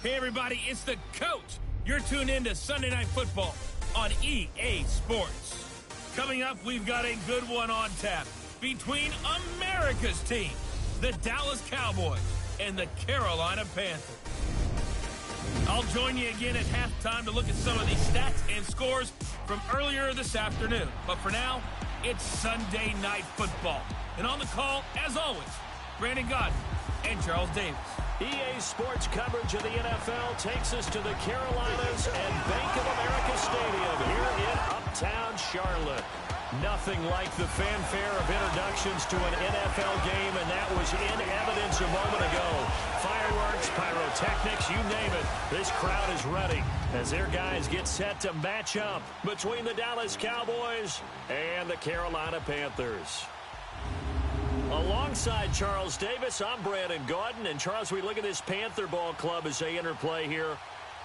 Hey, everybody, it's the coach. You're tuned in to Sunday Night Football on EA Sports. Coming up, we've got a good one on tap between America's team, the Dallas Cowboys, and the Carolina Panthers. I'll join you again at halftime to look at some of these stats and scores from earlier this afternoon. But for now, it's Sunday Night Football. And on the call, as always, Brandon Godden and Charles Davis. EA Sports coverage of the NFL takes us to the Carolinas and Bank of America Stadium here in Uptown Charlotte. Nothing like the fanfare of introductions to an NFL game, and that was in evidence a moment ago. Fireworks, pyrotechnics, you name it. This crowd is ready as their guys get set to match up between the Dallas Cowboys and the Carolina Panthers. Alongside Charles Davis, I'm Brandon Gaudin. And, Charles, we look at this Panther ball club as they interplay here.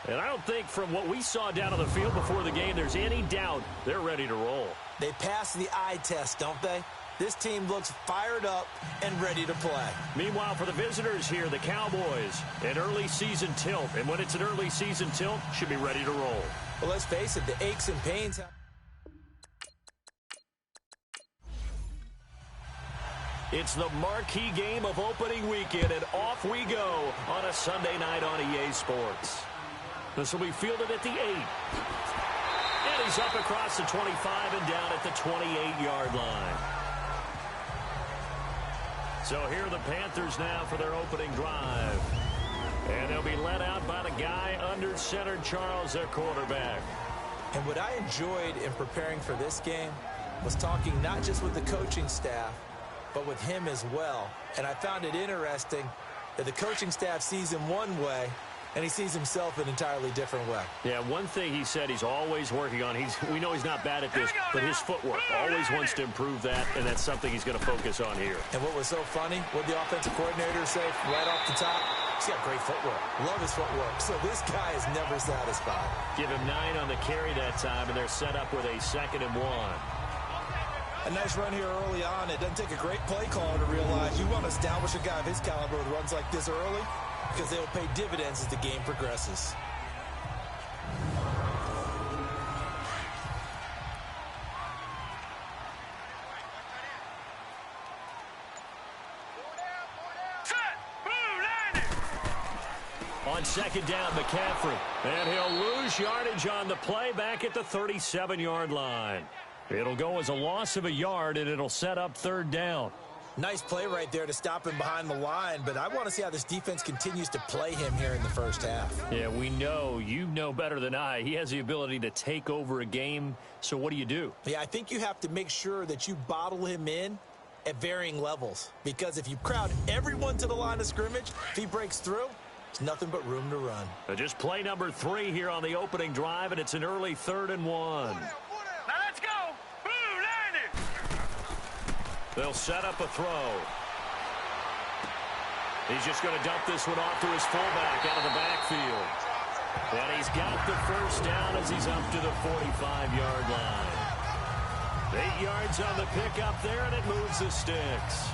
And I don't think from what we saw down on the field before the game there's any doubt they're ready to roll. They pass the eye test, don't they? This team looks fired up and ready to play. Meanwhile, for the visitors here, the Cowboys, an early season tilt. And when it's an early season tilt, should be ready to roll. Well, let's face it, the aches and pains. It's the marquee game of opening weekend, and off we go on a Sunday night on EA Sports. This will be fielded at the 8. And he's up across the 25 and down at the 28-yard line. So here are the Panthers now for their opening drive. And they'll be led out by the guy under center, Charles, their quarterback. And what I enjoyed in preparing for this game was talking not just with the coaching staff, but with him as well. And I found it interesting that the coaching staff sees him one way, and he sees himself an entirely different way. Yeah, one thing he said he's always working on, we know he's not bad at this, but his footwork, always wants to improve that, and that's something he's going to focus on here. And what was so funny, what the offensive coordinator say right off the top, he's got great footwork. Love his footwork. So this guy is never satisfied. Give him 9 on the carry that time, and they're set up with a 2nd and 1. A nice run here early on. It doesn't take a great play caller to realize you want to establish a guy of his caliber with runs like this early because they will pay dividends as the game progresses. On 2nd down, McCaffrey. And he'll lose yardage on the play back at the 37-yard line. It'll go as a loss of a yard, and it'll set up 3rd down. Nice play right there to stop him behind the line, but I want to see how this defense continues to play him here in the first half. Yeah, we know. You know better than I. He has the ability to take over a game, so what do? Yeah, I think you have to make sure that you bottle him in at varying levels, because if you crowd everyone to the line of scrimmage, if he breaks through, there's nothing but room to run. Just play number 3 here on the opening drive, and it's an early 3rd and 1. They'll set up a throw. He's just going to dump this one off to his fullback out of the backfield. And he's got the 1st down as he's up to the 45-yard line. 8 yards on the pickup there, and it moves the sticks.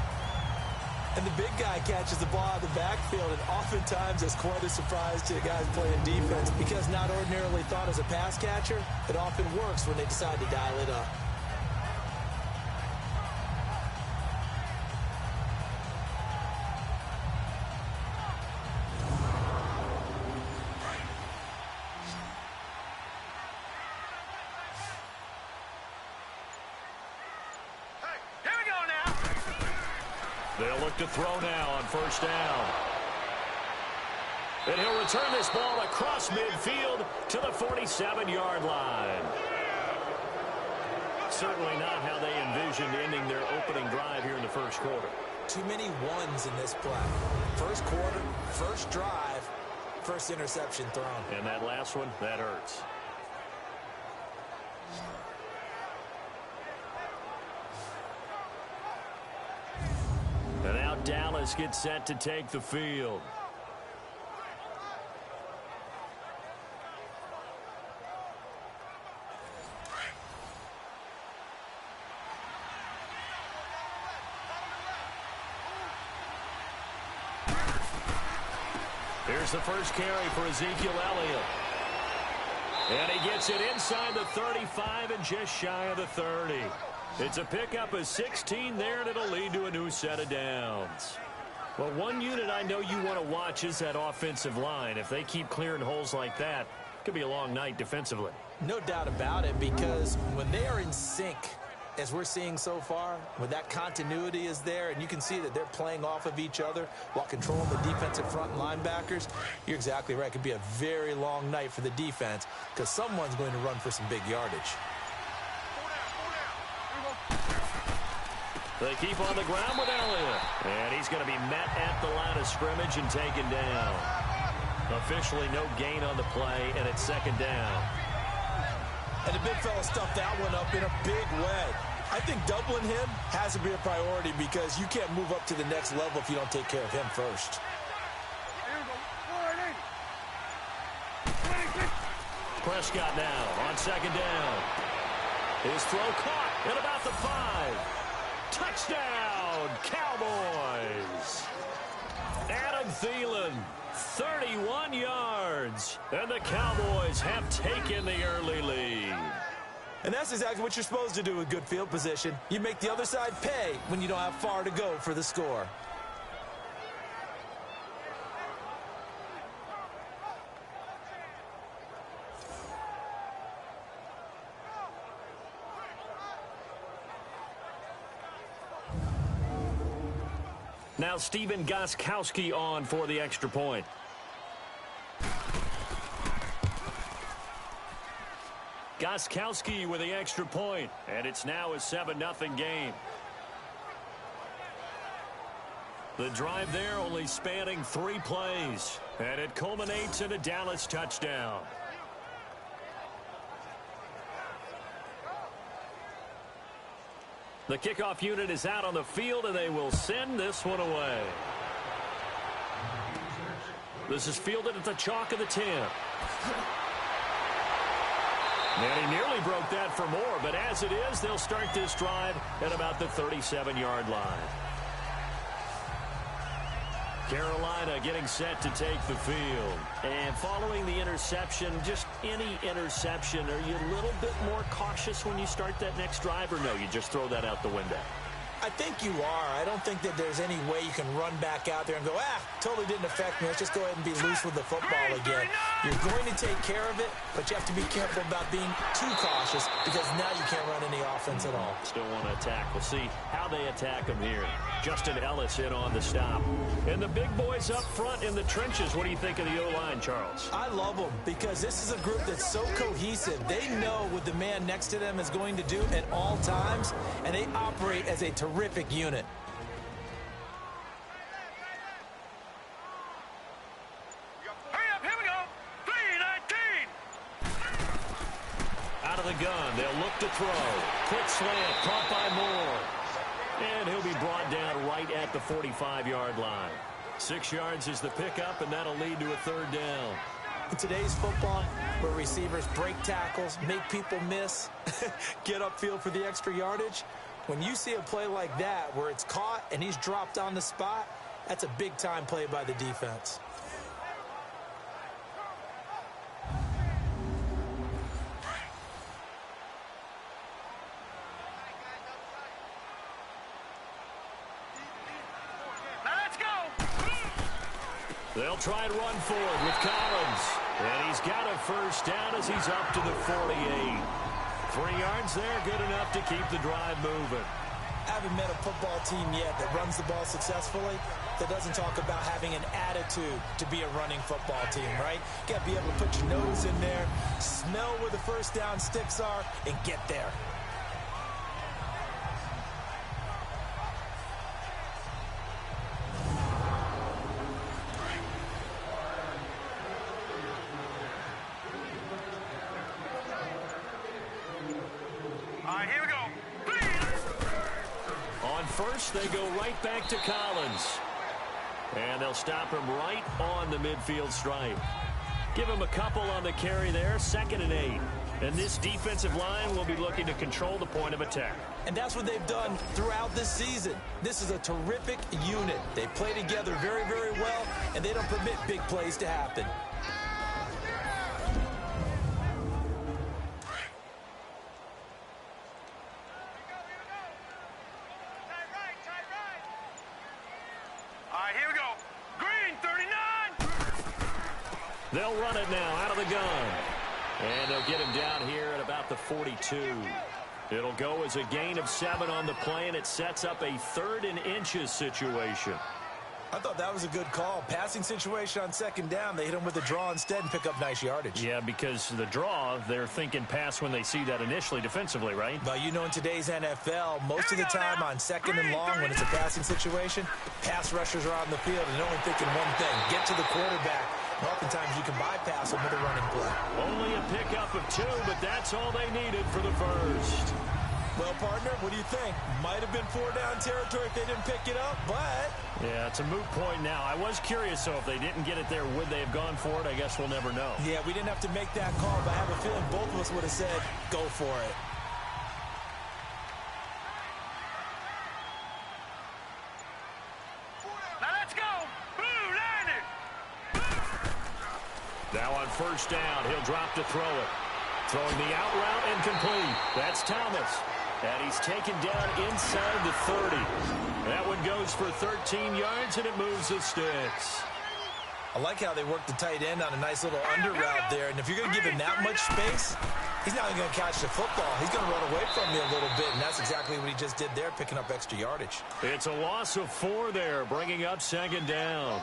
And the big guy catches the ball out of the backfield, and oftentimes it's quite a surprise to guys playing defense because not ordinarily thought as a pass catcher, it often works when they decide to dial it up. They'll look to throw now on 1st down. And he'll return this ball across midfield to the 47-yard line. Certainly not how they envisioned ending their opening drive here in the 1st quarter. Too many ones in this play. 1st quarter, 1st drive, 1st interception thrown. And that last one, that hurts. And now Dallas gets set to take the field. Here's the first carry for Ezekiel Elliott. And he gets it inside the 35 and just shy of the 30. It's a pickup of 16 there, and it'll lead to a new set of downs. Well, one unit I know you want to watch is that offensive line. If they keep clearing holes like that, it could be a long night defensively. No doubt about it, because when they are in sync, as we're seeing so far, when that continuity is there and you can see that they're playing off of each other while controlling the defensive front and linebackers, you're exactly right. It could be a very long night for the defense because someone's going to run for some big yardage. They keep on the ground with Elliott. And he's going to be met at the line of scrimmage and taken down. Officially no gain on the play, and it's second down. And the big fella stuffed that one up in a big way. I think doubling him has to be a priority because you can't move up to the next level if you don't take care of him first. Prescott now on second down. His throw caught at about the 5. Touchdown, Cowboys. Adam Thielen, 31 yards. And the Cowboys have taken the early lead. And that's exactly what you're supposed to do with good field position. You make the other side pay when you don't have far to go for the score. Now Stephen Gostkowski on for the extra point. Gostkowski with the extra point, and it's now a 7-0 game. The drive there only spanning 3 plays, and it culminates in a Dallas touchdown. The kickoff unit is out on the field, and they will send this one away. This is fielded at the chalk of the 10. And he nearly broke that for more, but as it is, they'll start this drive at about the 37-yard line. Carolina getting set to take the field. And following the interception, just any interception, are you a little bit more cautious when you start that next drive, or no, you just throw that out the window? I think you are. I don't think that there's any way you can run back out there and go, totally didn't affect me. Let's just go ahead and be loose with the football again. You're going to take care of it, but you have to be careful about being too cautious because now you can't run any offense at all. Still want to attack. We'll see how they attack them here. Justin Ellis in on the stop. And the big boys up front in the trenches. What do you think of the O-line, Charles? I love them because this is a group that's so cohesive. They know what the man next to them is going to do at all times, and they operate as a terrific unit. Hurry up, here we go. 3-19. Out of the gun, they'll look to throw. Quick slant, caught by Moore. And he'll be brought down right at the 45-yard line. 6 yards is the pickup, and that'll lead to a third down. In today's football, where receivers break tackles, make people miss, get upfield for the extra yardage, when you see a play like that where it's caught and he's dropped on the spot, that's a big-time play by the defense. They'll try and run forward with Collins. And he's got a first down as he's up to the 48. 3 yards there, good enough to keep the drive moving. I haven't met a football team yet that runs the ball successfully that doesn't talk about having an attitude to be a running football team, right? You got to be able to put your nose in there, smell where the first down sticks are, and get there. First, they go right back to Collins. And they'll stop him right on the midfield stripe. Give him a couple on the carry there, 2nd and 8. And this defensive line will be looking to control the point of attack. And that's what they've done throughout this season. This is a terrific unit. They play together very, very well, and they don't permit big plays to happen. They'll run it now out of the gun. And they'll get him down here at about the 42. It'll go as a gain of 7 on the play, and it sets up a 3rd and inches situation. I thought that was a good call. Passing situation on 2nd down. They hit him with a draw instead and pick up nice yardage. Yeah, because the draw, they're thinking pass when they see that initially defensively, right? But you know, in today's NFL, most of the time on 2nd and long when it's a passing situation, pass rushers are on the field and only thinking one thing, get to the quarterback. And oftentimes you can bypass them with a running play. Only a pickup of 2, but that's all they needed for the first. Well, partner, what do you think? Might have been 4-down territory if they didn't pick it up, but... Yeah, it's a moot point now. I was curious, so if they didn't get it there, would they have gone for it? I guess we'll never know. Yeah, we didn't have to make that call, but I have a feeling both of us would have said, go for it. Now let's go! Blue, line it! Now on 1st down, he'll drop to throw it. Throwing the out route incomplete. That's Thomas. And he's taken down inside the 30. That one goes for 13 yards, and it moves the sticks. I like how they work the tight end on a nice little under route there. And if you're going to give him that much space, he's not even going to catch the football. He's going to run away from you a little bit, and that's exactly what he just did there, picking up extra yardage. It's a loss of 4 there, bringing up 2nd down.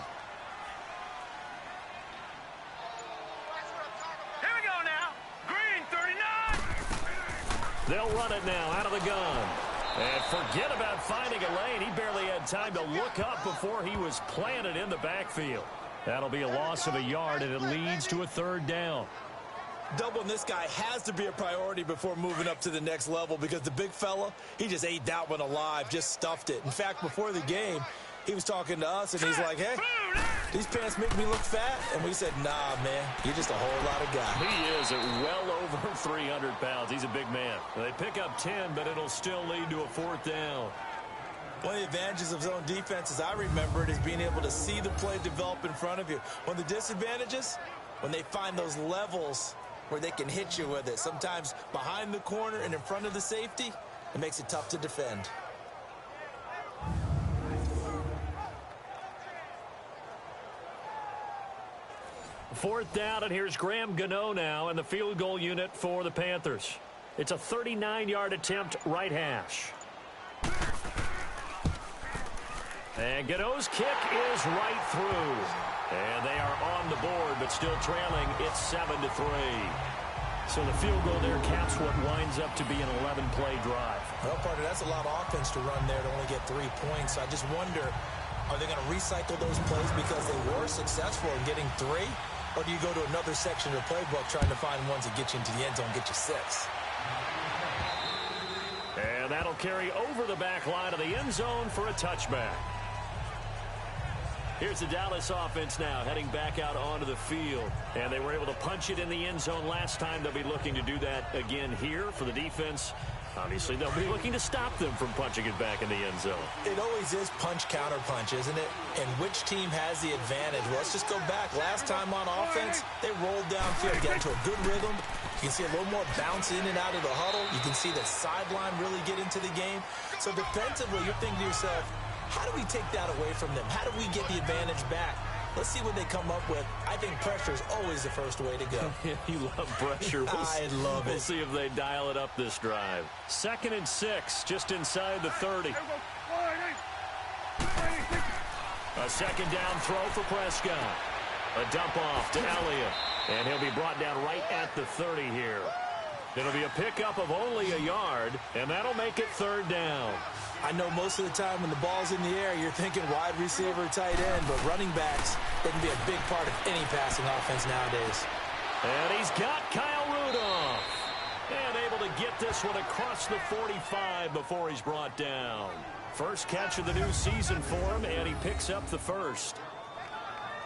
They'll run it now out of the gun. And forget about finding a lane. He barely had time to look up before he was planted in the backfield. That'll be a loss of a yard, and it leads to a 3rd down. Doubling this guy has to be a priority before moving up to the next level because the big fella, he just ate that one alive, just stuffed it. In fact, before the game, he was talking to us, and he's like, hey, these pants make me look fat. And we said, nah, man, you're just a whole lot of guy. He is at well over 300 pounds. He's a big man. They pick up 10, but it'll still lead to a 4th down. One of the advantages of zone defense, as I remember it, is being able to see the play develop in front of you. One of the disadvantages, when they find those levels where they can hit you with it, sometimes behind the corner and in front of the safety, it makes it tough to defend. Fourth down, and here's Graham Gano now in the field goal unit for the Panthers. It's a 39-yard attempt, right hash. And Gano's kick is right through. And they are on the board, but still trailing. It's 7-3. So the field goal there caps what winds up to be an 11-play drive. Well, partner, that's a lot of offense to run there to only get 3 points. I just wonder, are they going to recycle those plays because they were successful in getting 3? Or do you go to another section of the playbook trying to find ones that get you into the end zone, get you 6? And that'll carry over the back line of the end zone for a touchback. Here's the Dallas offense now heading back out onto the field. And they were able to punch it in the end zone last time. They'll be looking to do that again here for the defense. Obviously, they'll be looking to stop them from punching it back in the end zone. It always is punch-counter-punch, isn't it? And which team has the advantage? Well, let's just go back. Last time on offense, they rolled downfield, got into a good rhythm. You can see a little more bounce in and out of the huddle. You can see the sideline really get into the game. So defensively, you're thinking to yourself, how do we take that away from them? How do we get the advantage back? Let's see what they come up with. I think pressure is always the first way to go. You love pressure. I love it. We'll see if they dial it up this drive. 2nd and 6, just inside the 30. A 2nd down throw for Prescott. A dump off to Elliott. And he'll be brought down right at the 30 here. It'll be a pickup of only a yard, and that'll make it 3rd down. I know most of the time when the ball's in the air, you're thinking wide receiver, tight end, but running backs, they can be a big part of any passing offense nowadays. And he's got Kyle Rudolph. And able to get this one across the 45 before he's brought down. First catch of the new season for him, and he picks up the first.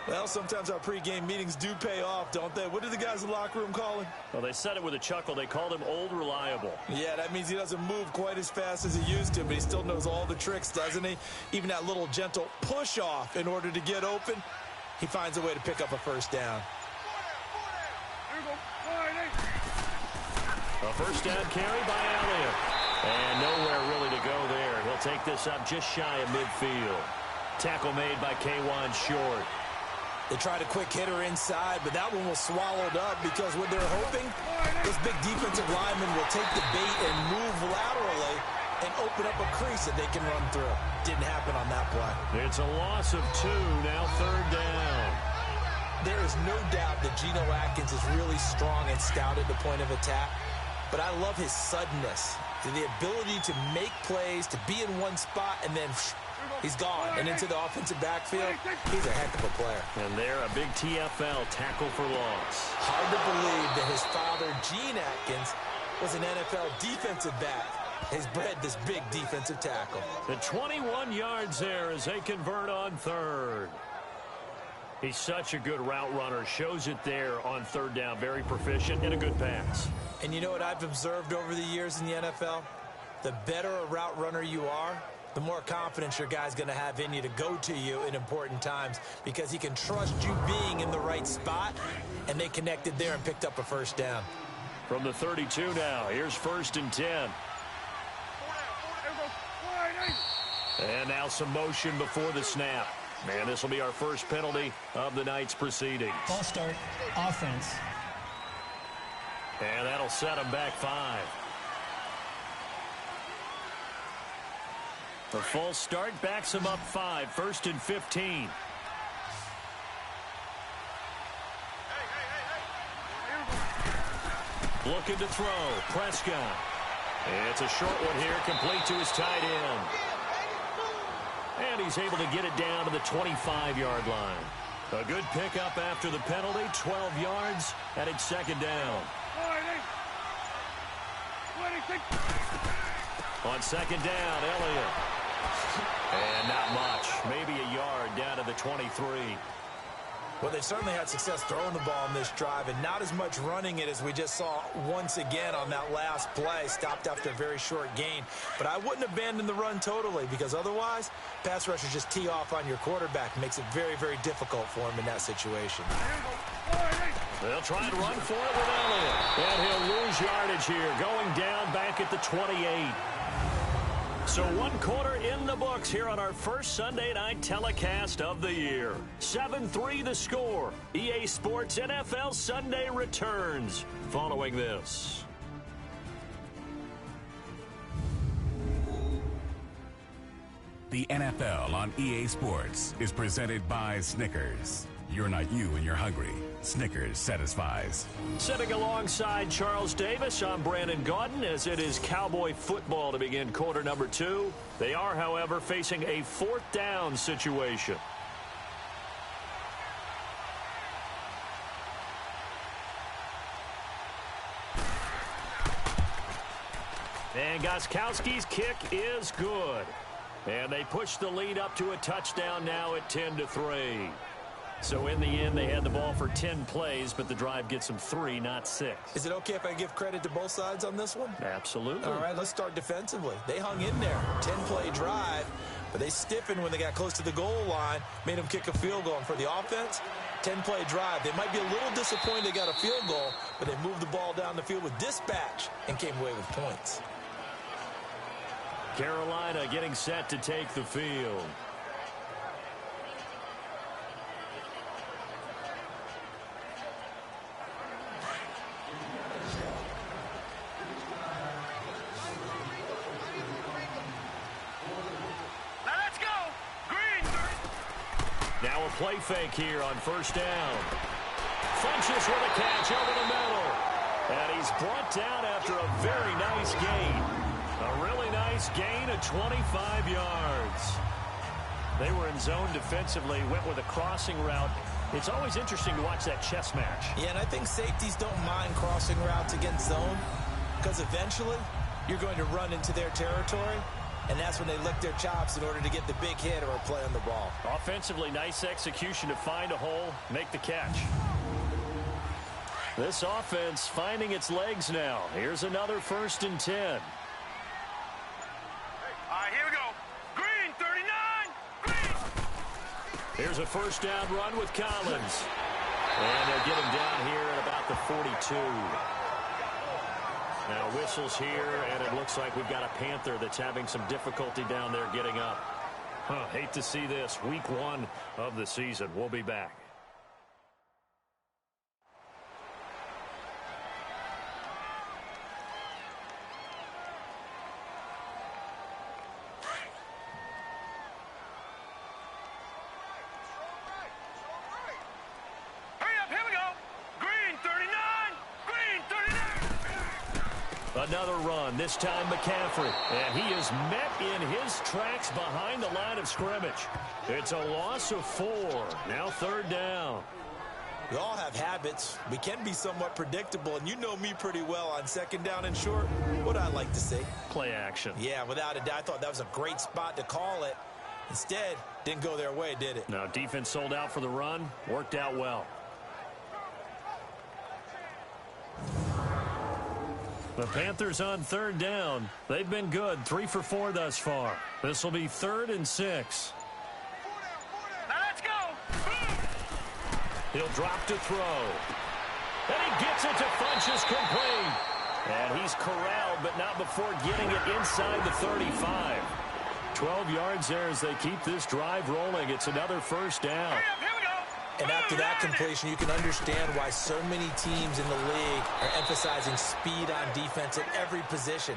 Well, sometimes our pregame meetings do pay off, don't they? What do the guys in the locker room call him? Well, they said it with a chuckle. They called him Old Reliable. Yeah, that means he doesn't move quite as fast as he used to, but he still knows all the tricks, doesn't he? Even that little gentle push-off in order to get open, he finds a way to pick up a first down. A first down carry by Elliott. And nowhere really to go there. He'll take this up just shy of midfield. Tackle made by K'Wan Short. They tried a quick hitter inside, but that one was swallowed up because what they're hoping, this big defensive lineman will take the bait and move laterally and open up a crease that they can run through. Didn't happen on that play. It's a loss of 2, now third down. There is no doubt that Geno Atkins is really strong and stout at the point of attack, but I love his suddenness, the ability to make plays, to be in one spot, and then he's gone and into the offensive backfield. He's a heck of a player. And there, a big TFL, tackle for loss. Hard to believe that his father, Gene Atkins, was an NFL defensive back. Has bred this big defensive tackle. The 21 yards there as they convert on third. He's such a good route runner. Shows it there on third down. Very proficient and a good pass. And you know what I've observed over the years in the NFL? The better a route runner you are, the more confidence your guy's going to have in you to go to you in important times because he can trust you being in the right spot, and they connected there and picked up a first down. From the 32 now, here's 1st and 10. And now some motion before the snap. Man, this will be our first penalty of the night's proceedings. False start, offense. And that'll set them back 5. The false start backs them up 5. 1st and 15. Looking to throw. Prescott. It's a short one here, complete to his tight end. And he's able to get it down to the 25-yard line. A good pickup after the penalty, 12 yards, and it's 2nd down. On 2nd down, Elliott. And not much, maybe a yard down to the 23. Well, they've certainly had success throwing the ball in this drive and not as much running it as we just saw once again on that last play. Stopped after a very short gain. But I wouldn't abandon the run totally because otherwise, pass rushers just tee off on your quarterback. It makes it very, very difficult for him in that situation. They'll try and run for it with Elliott. And he'll lose yardage here, going down back at the 28. So 1 quarter in the books here on our first Sunday night telecast of the year. 7-3 the score. EA Sports NFL Sunday returns following this. The NFL on EA Sports is presented by Snickers. You're not you when you're hungry. Snickers satisfies. Sitting alongside Charles Davis, I'm Brandon Gaudin as it is Cowboy football to begin quarter number 2. They are, however, facing a 4th down situation. And Gostkowski's kick is good. And they push the lead up to a touchdown now at 10-3. So in the end, they had the ball for 10 plays, but the drive gets them 3, not 6. Is it okay if I give credit to both sides on this one? Absolutely. All right, let's start defensively. They hung in there. 10-play drive, but they stiffened when they got close to the goal line, made them kick a field goal. And for the offense, 10-play drive. They might be a little disappointed they got a field goal, but they moved the ball down the field with dispatch and came away with points. Carolina getting set to take the field. Now a play fake here on 1st down. Funches with a catch over the middle. And he's brought down after a very nice gain. A really nice gain of 25 yards. They were in zone defensively, went with a crossing route. It's always interesting to watch that chess match. Yeah, and I think safeties don't mind crossing routes against zone because eventually you're going to run into their territory. and that's when they lick their chops in order to get the big hit or a play on the ball. Offensively, nice execution to find a hole, make the catch. This offense finding its legs now. Here's another 1st and 10. All right, here we go. Green, 39, green. Here's a 1st down run with Collins. And they'll get him down here at about the 42. Now whistles here, and it looks like we've got a Panther that's having some difficulty down there getting up. Hate to see this. Week 1 of the season. We'll be back. Another run, this time McCaffrey. And he is met in his tracks behind the line of scrimmage. It's a loss of 4. Now 3rd down. We all have habits. We can be somewhat predictable, and you know me pretty well on 2nd down and short. What I like to see? Play action. Yeah, without a doubt. I thought that was a great spot to call it. Instead, didn't go their way, did it? No, defense sold out for the run. Worked out well. The Panthers on 3rd down. They've been good, 3 for 4 thus far. This will be 3rd and 6. Now let's go. He'll drop to throw. And he gets it to Funchess complete. And he's corralled, but not before getting it inside the 35. 12 yards there as they keep this drive rolling. It's another 1st down. And after that completion, you can understand why so many teams in the league are emphasizing speed on defense at every position.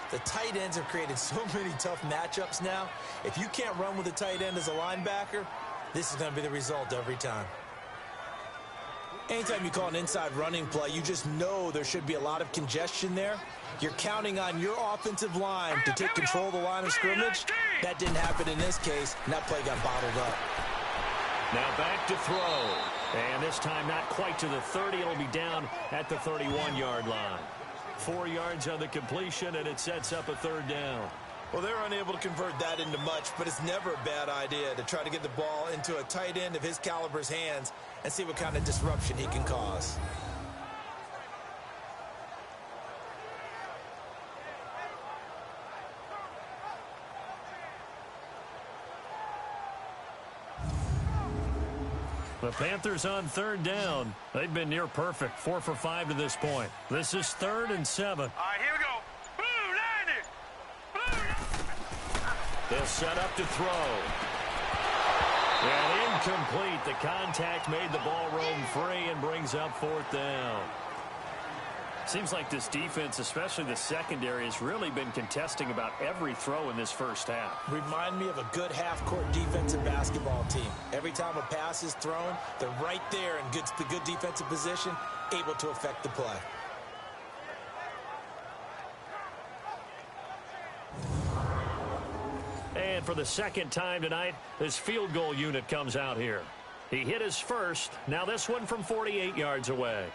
The tight ends have created so many tough matchups now. If you can't run with a tight end as a linebacker, this is going to be the result every time. Anytime you call an inside running play, you just know there should be a lot of congestion there. You're counting on your offensive line to take control of the line of scrimmage. That didn't happen in this case, and that play got bottled up. Now back to throw. And this time not quite to the 30. It'll be down at the 31-yard line. 4 yards on the completion, and it sets up a 3rd down. Well, they're unable to convert that into much, but it's never a bad idea to try to get the ball into a tight end of his caliber's hands and see what kind of disruption he can cause. The Panthers on 3rd down. They've been near perfect, 4 for 5 to this point. This is 3rd and 7. All right, here we go. Blue, line it. They'll set up to throw. And incomplete. The contact made the ball roam free and brings up 4th down. Seems like this defense, especially the secondary, has really been contesting about every throw in this first half. Remind me of a good half-court defensive basketball team. Every time a pass is thrown, they're right there in the good defensive position, able to affect the play. And for the 2nd time tonight, this field goal unit comes out here. He hit his first. Now this one from 48 yards away.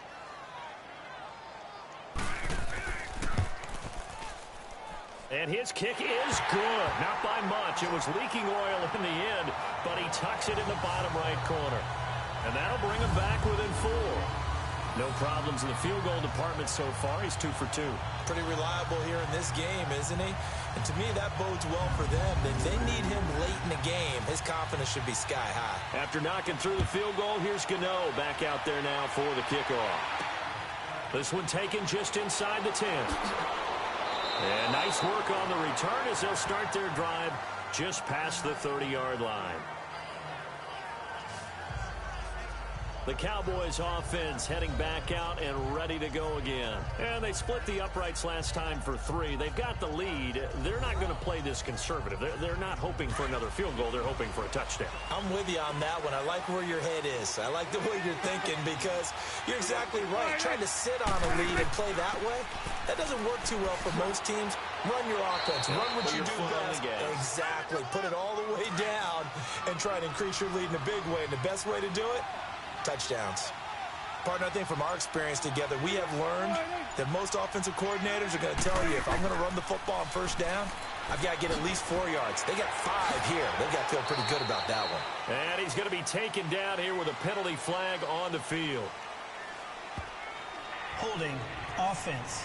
And his kick is good. Not by much. It was leaking oil in the end, but he tucks it in the bottom right corner. And that'll bring him back within 4. No problems in the field goal department so far. He's 2 for 2. Pretty reliable here in this game, isn't he? And to me, that bodes well for them. If they need him late in the game, his confidence should be sky high. After knocking through the field goal, here's Gano back out there now for the kickoff. This one taken just inside the 10. And nice work on the return as they'll start their drive just past the 30-yard line. The Cowboys offense heading back out and ready to go again. And they split the uprights last time for 3. They've got the lead. They're not going to play this conservative. They're not hoping for another field goal. They're hoping for a touchdown. I'm with you on that one. I like where your head is. I like the way you're thinking because you're exactly right. Trying to sit on a lead and play that way, that doesn't work too well for most teams. Run your offense. Run what you do best. Exactly. Put it all the way down and try to increase your lead in a big way. And the best way to do it, touchdowns. Partner, I think from our experience together, we have learned that most offensive coordinators are going to tell you, if I'm going to run the football on 1st down, I've got to get at least 4 yards. They got 5 here. They've got to feel pretty good about that one. And he's going to be taken down here with a penalty flag on the field. Holding offense.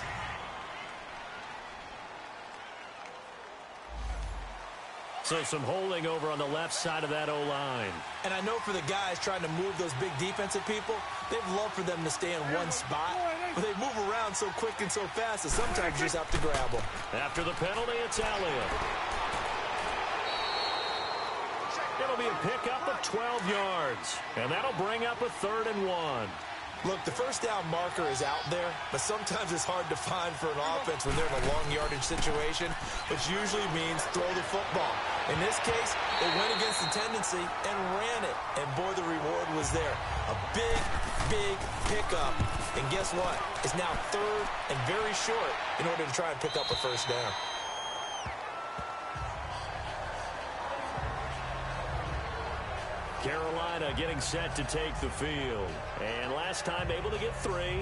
So some holding over on the left side of that O-line. And I know for the guys trying to move those big defensive people, they'd love for them to stay in one spot, but they move around so quick and so fast that sometimes you just have to grab them. After the penalty, it's Elliott. It'll be a pickup of 12 yards, and that'll bring up a 3rd and 1. Look, the first down marker is out there, but sometimes it's hard to find for an offense when they're in a long yardage situation, which usually means throw the football. In this case, they went against the tendency and ran it, and boy, the reward was there. A big, big pickup, and guess what? It's now 3rd and very short in order to try and pick up a first down. Carolina getting set to take the field. And last time able to get 3.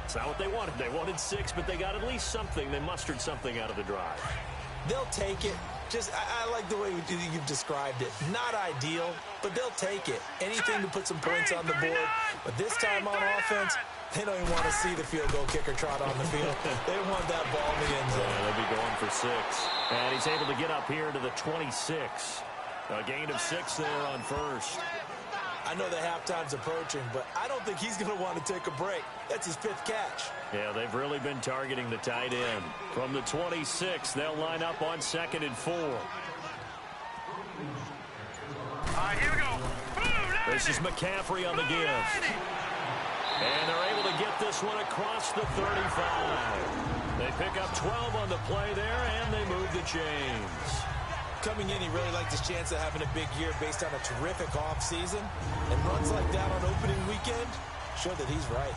It's not what they wanted. They wanted 6, but they got at least something. They mustered something out of the drive. They'll take it. I like the way you've described it. Not ideal, but they'll take it. Anything to put some points on the board. But this time on offense, they don't even want to see the field goal kicker trot on the field. They want that ball in the end zone. Yeah, they'll be going for 6. And he's able to get up here to the 26. A gain of 6 there on first. I know the halftime's approaching, but I don't think he's going to want to take a break. That's his 5th catch. Yeah, they've really been targeting the tight end. From the 26, they'll line up on 2nd and 4. All right, here we go. Boom, this is McCaffrey on the give. And they're able to get this one across the 35. They pick up 12 on the play there, and they move the chains. Coming in, he really liked his chance of having a big year based on a terrific offseason. And runs like that on opening weekend show that he's right.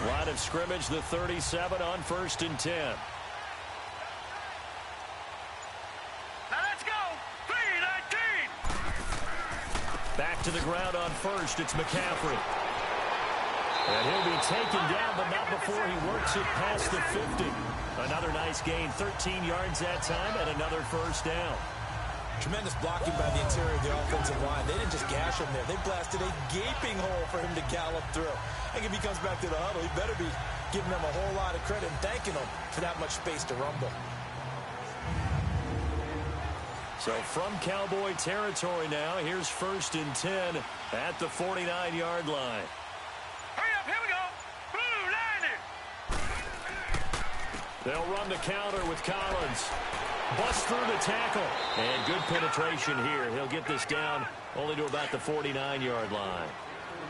Line of scrimmage, the 37 on 1st and 10. now let's go. 3-19. Back to the ground on 1st, it's McCaffrey. And he'll be taken down, but not before he works it past the 50. Another nice gain, 13 yards that time, and another first down. Tremendous blocking by the interior of the offensive line. They didn't just gash him there. They blasted a gaping hole for him to gallop through. I think if he comes back to the huddle, he better be giving them a whole lot of credit and thanking them for that much space to rumble. So from Cowboy territory now, here's 1st and 10 at the 49-yard line. Hurry up, here we go. Boom, 90. They'll run the counter with Collins. Bust through the tackle. And good penetration here. He'll get this down only to about the 49-yard line.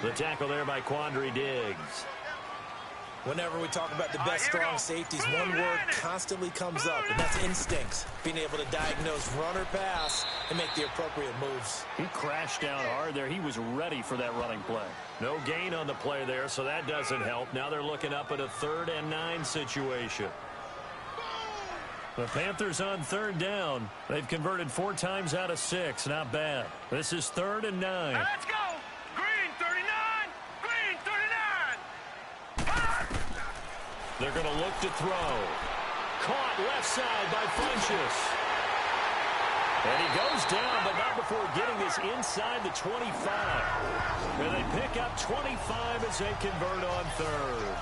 The tackle there by Quandre Diggs. Whenever we talk about the best strong safeties, one word constantly comes up, and that's instincts. Being able to diagnose run or pass and make the appropriate moves. He crashed down hard there. He was ready for that running play. No gain on the play there, so that doesn't help. Now they're looking up at a 3rd and 9 situation. The Panthers on 3rd down. They've converted 4 times out of 6. Not bad. This is 3rd and 9. Now let's go. Green 39. Green 39. They're going to look to throw. Caught left side by Funchess. And he goes down, but not before getting this inside the 25. And they pick up 25 as they convert on 3rd.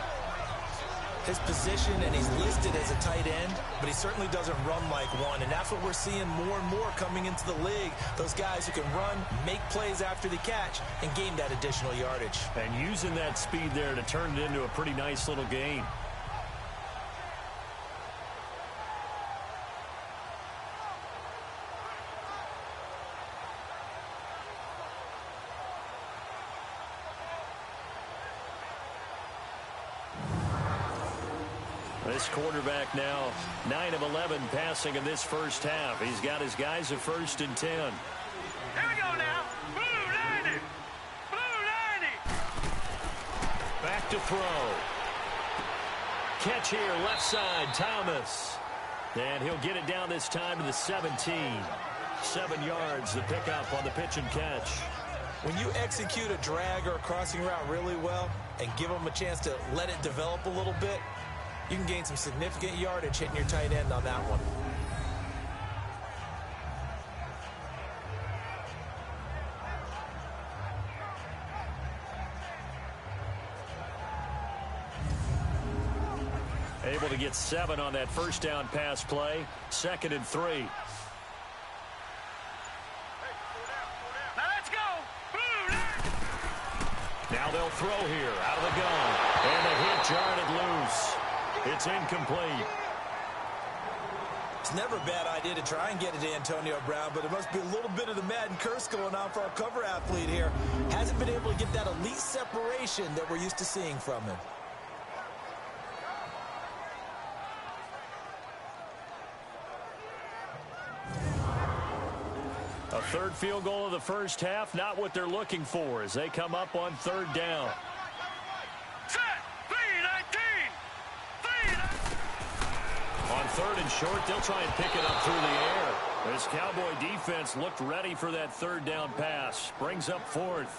His position, and he's listed as a tight end, but he certainly doesn't run like one, and that's what we're seeing more and more coming into the league. Those guys who can run, make plays after the catch, and gain that additional yardage. And using that speed there to turn it into a pretty nice little gain. This quarterback now 9 of 11 passing in this first half. He's got his guys at 1st and 10. Here we go now. Blue 90. Blue 90. Back to throw. Catch here, left side, Thomas. And he'll get it down this time to the 17. 7 yards, the pickup on the pitch and catch. When you execute a drag or a crossing route really well and give them a chance to let it develop a little bit, you can gain some significant yardage hitting your tight end on that one. Able to get 7 on that first down pass play. 2nd and 3. Now let's go. Blue line. Now they'll throw here out of the gun. And the hit jarred it loose. It's incomplete. It's never a bad idea to try and get it to Antonio Brown, but it must be a little bit of the Madden curse going on for our cover athlete here. Hasn't been able to get that elite separation that we're used to seeing from him. A third field goal of the first half, not what they're looking for as they come up on 3rd down. Set. 3-19. 3-19. On 3rd and short, they'll try and pick it up through the air. This Cowboy defense looked ready for that 3rd down pass. Brings up 4th.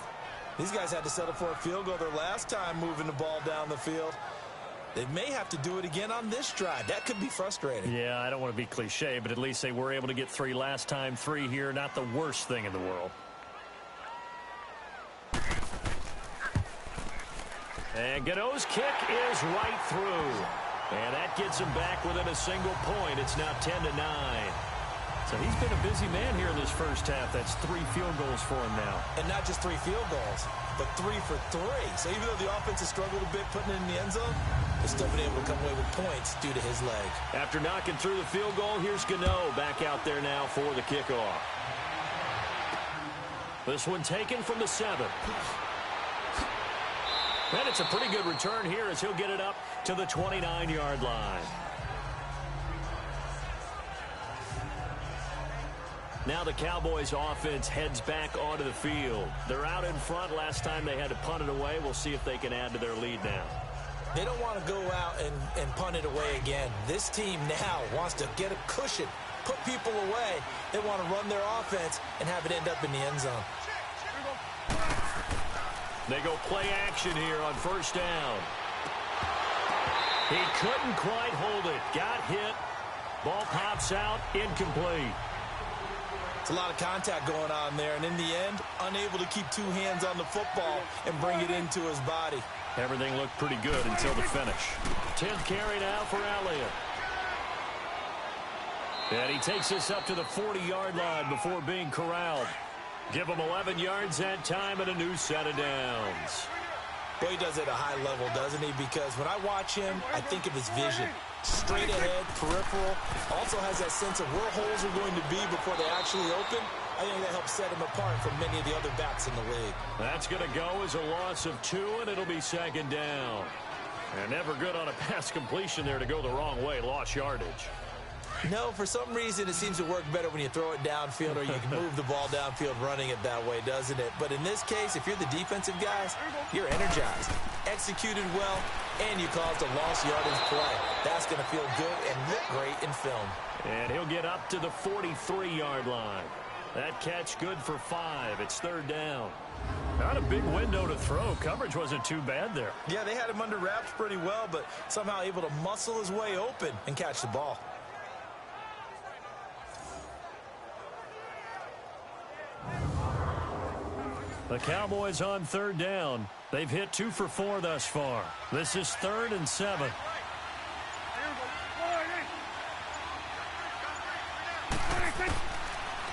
These guys had to settle for a field goal their last time moving the ball down the field. They may have to do it again on this drive. That could be frustrating. Yeah, I don't want to be cliche, but at least they were able to get 3 last time. 3 here, not the worst thing in the world. And Gano's kick is right through. And that gets him back within a single point. It's now 10-9. So he's been a busy man here in this first half. That's 3 field goals for him now. And not just 3 field goals, but 3 for 3. So even though the offense has struggled a bit putting it in the end zone, they've still been able to come away with points due to his leg. After knocking through the field goal, here's Gano back out there now for the kickoff. This one taken from the 7. And it's a pretty good return here as he'll get it up to the 29-yard line. Now the Cowboys offense heads back onto the field. They're out in front. Last time they had to punt it away. We'll see if they can add to their lead now. They don't want to go out and punt it away again. This team now wants to get a cushion, put people away. They want to run their offense and have it end up in the end zone. They go play action here on 1st down. He couldn't quite hold it. Got hit. Ball pops out. Incomplete. It's a lot of contact going on there, and in the end, unable to keep 2 hands on the football and bring it into his body. Everything looked pretty good until the finish. 10th carry now for Elliott. And he takes this up to the 40-yard line before being corralled. Give him 11 yards that time and a new set of downs. Well, he does it at a high level, doesn't he? Because when I watch him, I think of his vision. Straight ahead, peripheral. Also has that sense of where holes are going to be before they actually open. I think that helps set him apart from many of the other backs in the league. That's going to go as a loss of 2, and it'll be 2nd down. And never good on a pass completion there to go the wrong way. Lost yardage. No, for some reason, it seems to work better when you throw it downfield or you can move the ball downfield running it that way, doesn't it? But in this case, if you're the defensive guys, you're energized, executed well, and you caused a lost yardage play. That's going to feel good and look great in film. And he'll get up to the 43-yard line. That catch good for 5. It's 3rd down. Not a big window to throw. Coverage wasn't too bad there. Yeah, they had him under wraps pretty well, but somehow able to muscle his way open and catch the ball. The Cowboys on 3rd down. They've hit 2 for 4 thus far. This is 3rd and 7.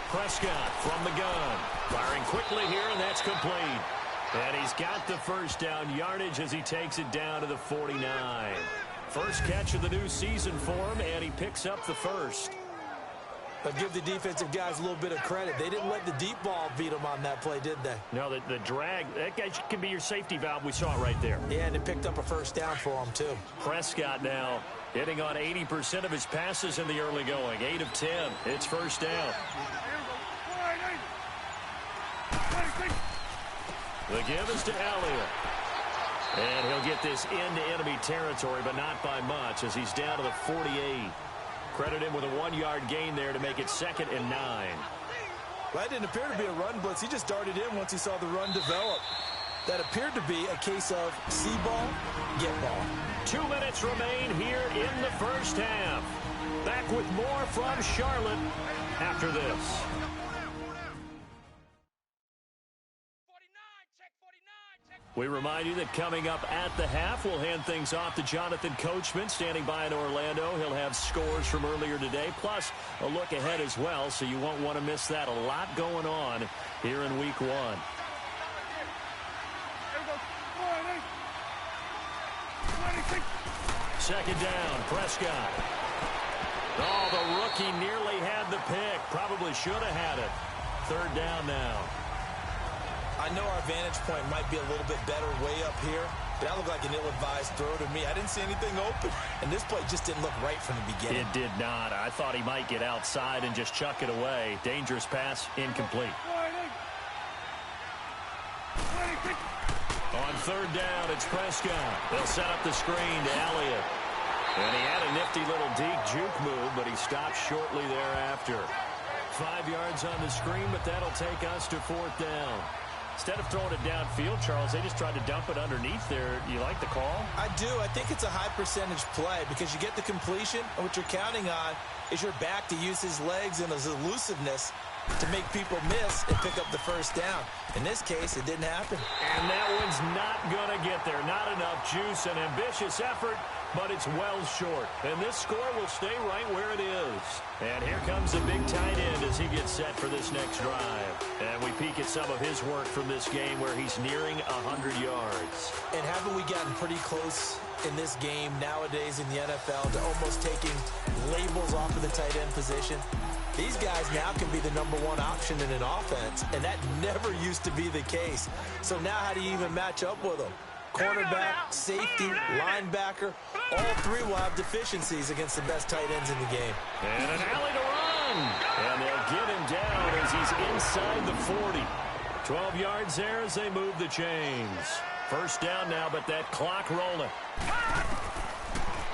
Prescott from the gun. Firing quickly here, and that's complete. And he's got the first down yardage as he takes it down to the 49. First catch of the new season for him, and he picks up the first. But give the defensive guys a little bit of credit. They didn't let the deep ball beat them on that play, did they? No, the drag, that guy can be your safety valve. We saw it right there. Yeah, and it picked up a first down for them, too. Prescott now hitting on 80% of his passes in the early going. 8 of 10. It's first down. The give is to Elliott. And he'll get this into enemy territory, but not by much as he's down to the 48. Credit him with a 1-yard gain there to make it 2nd and 9. Well, that didn't appear to be a run blitz. He just darted in once he saw the run develop. That appeared to be a case of see ball, get ball. 2 minutes remain here in the first half. Back with more from Charlotte after this. We remind you that coming up at the half, we'll hand things off to Jonathan Coachman standing by in Orlando. He'll have scores from earlier today, plus a look ahead as well, so you won't want to miss that. A lot going on here in Week 1. Second down, Prescott. Oh, the rookie nearly had the pick. Probably should have had it. Third down now. I know our vantage point might be a little bit better way up here, but that looked like an ill-advised throw to me. I didn't see anything open, and this play just didn't look right from the beginning. It did not. I thought he might get outside and just chuck it away. Dangerous pass, incomplete. On third down, it's Prescott. They'll set up the screen to Elliott. And he had a nifty little deep juke move, but he stopped shortly thereafter. 5 yards on the screen, but that'll take us to fourth down. Instead of throwing it downfield, Charles, they just tried to dump it underneath there. You like the call? I do. I think it's a high percentage play because you get the completion, and what you're counting on is your back to use his legs and his elusiveness to make people miss and pick up the first down. In this case, it didn't happen. And that one's not going to get there. Not enough juice. An ambitious effort, but it's well short. And this score will stay right where it is. And here comes the big tight end as he gets set for this next drive. And we peek at some of his work from this game where he's nearing 100 yards. And haven't we gotten pretty close in this game nowadays in the NFL to almost taking labels off of the tight end position? These guys now can be the #1 option in an offense, and that never used to be the case. So now how do you even match up with them? Cornerback, safety, linebacker, all three will have deficiencies against the best tight ends in the game. And an alley to run. And they'll get him down as he's inside the 40. 12 yards there as they move the chains. First down now, but that clock rolling.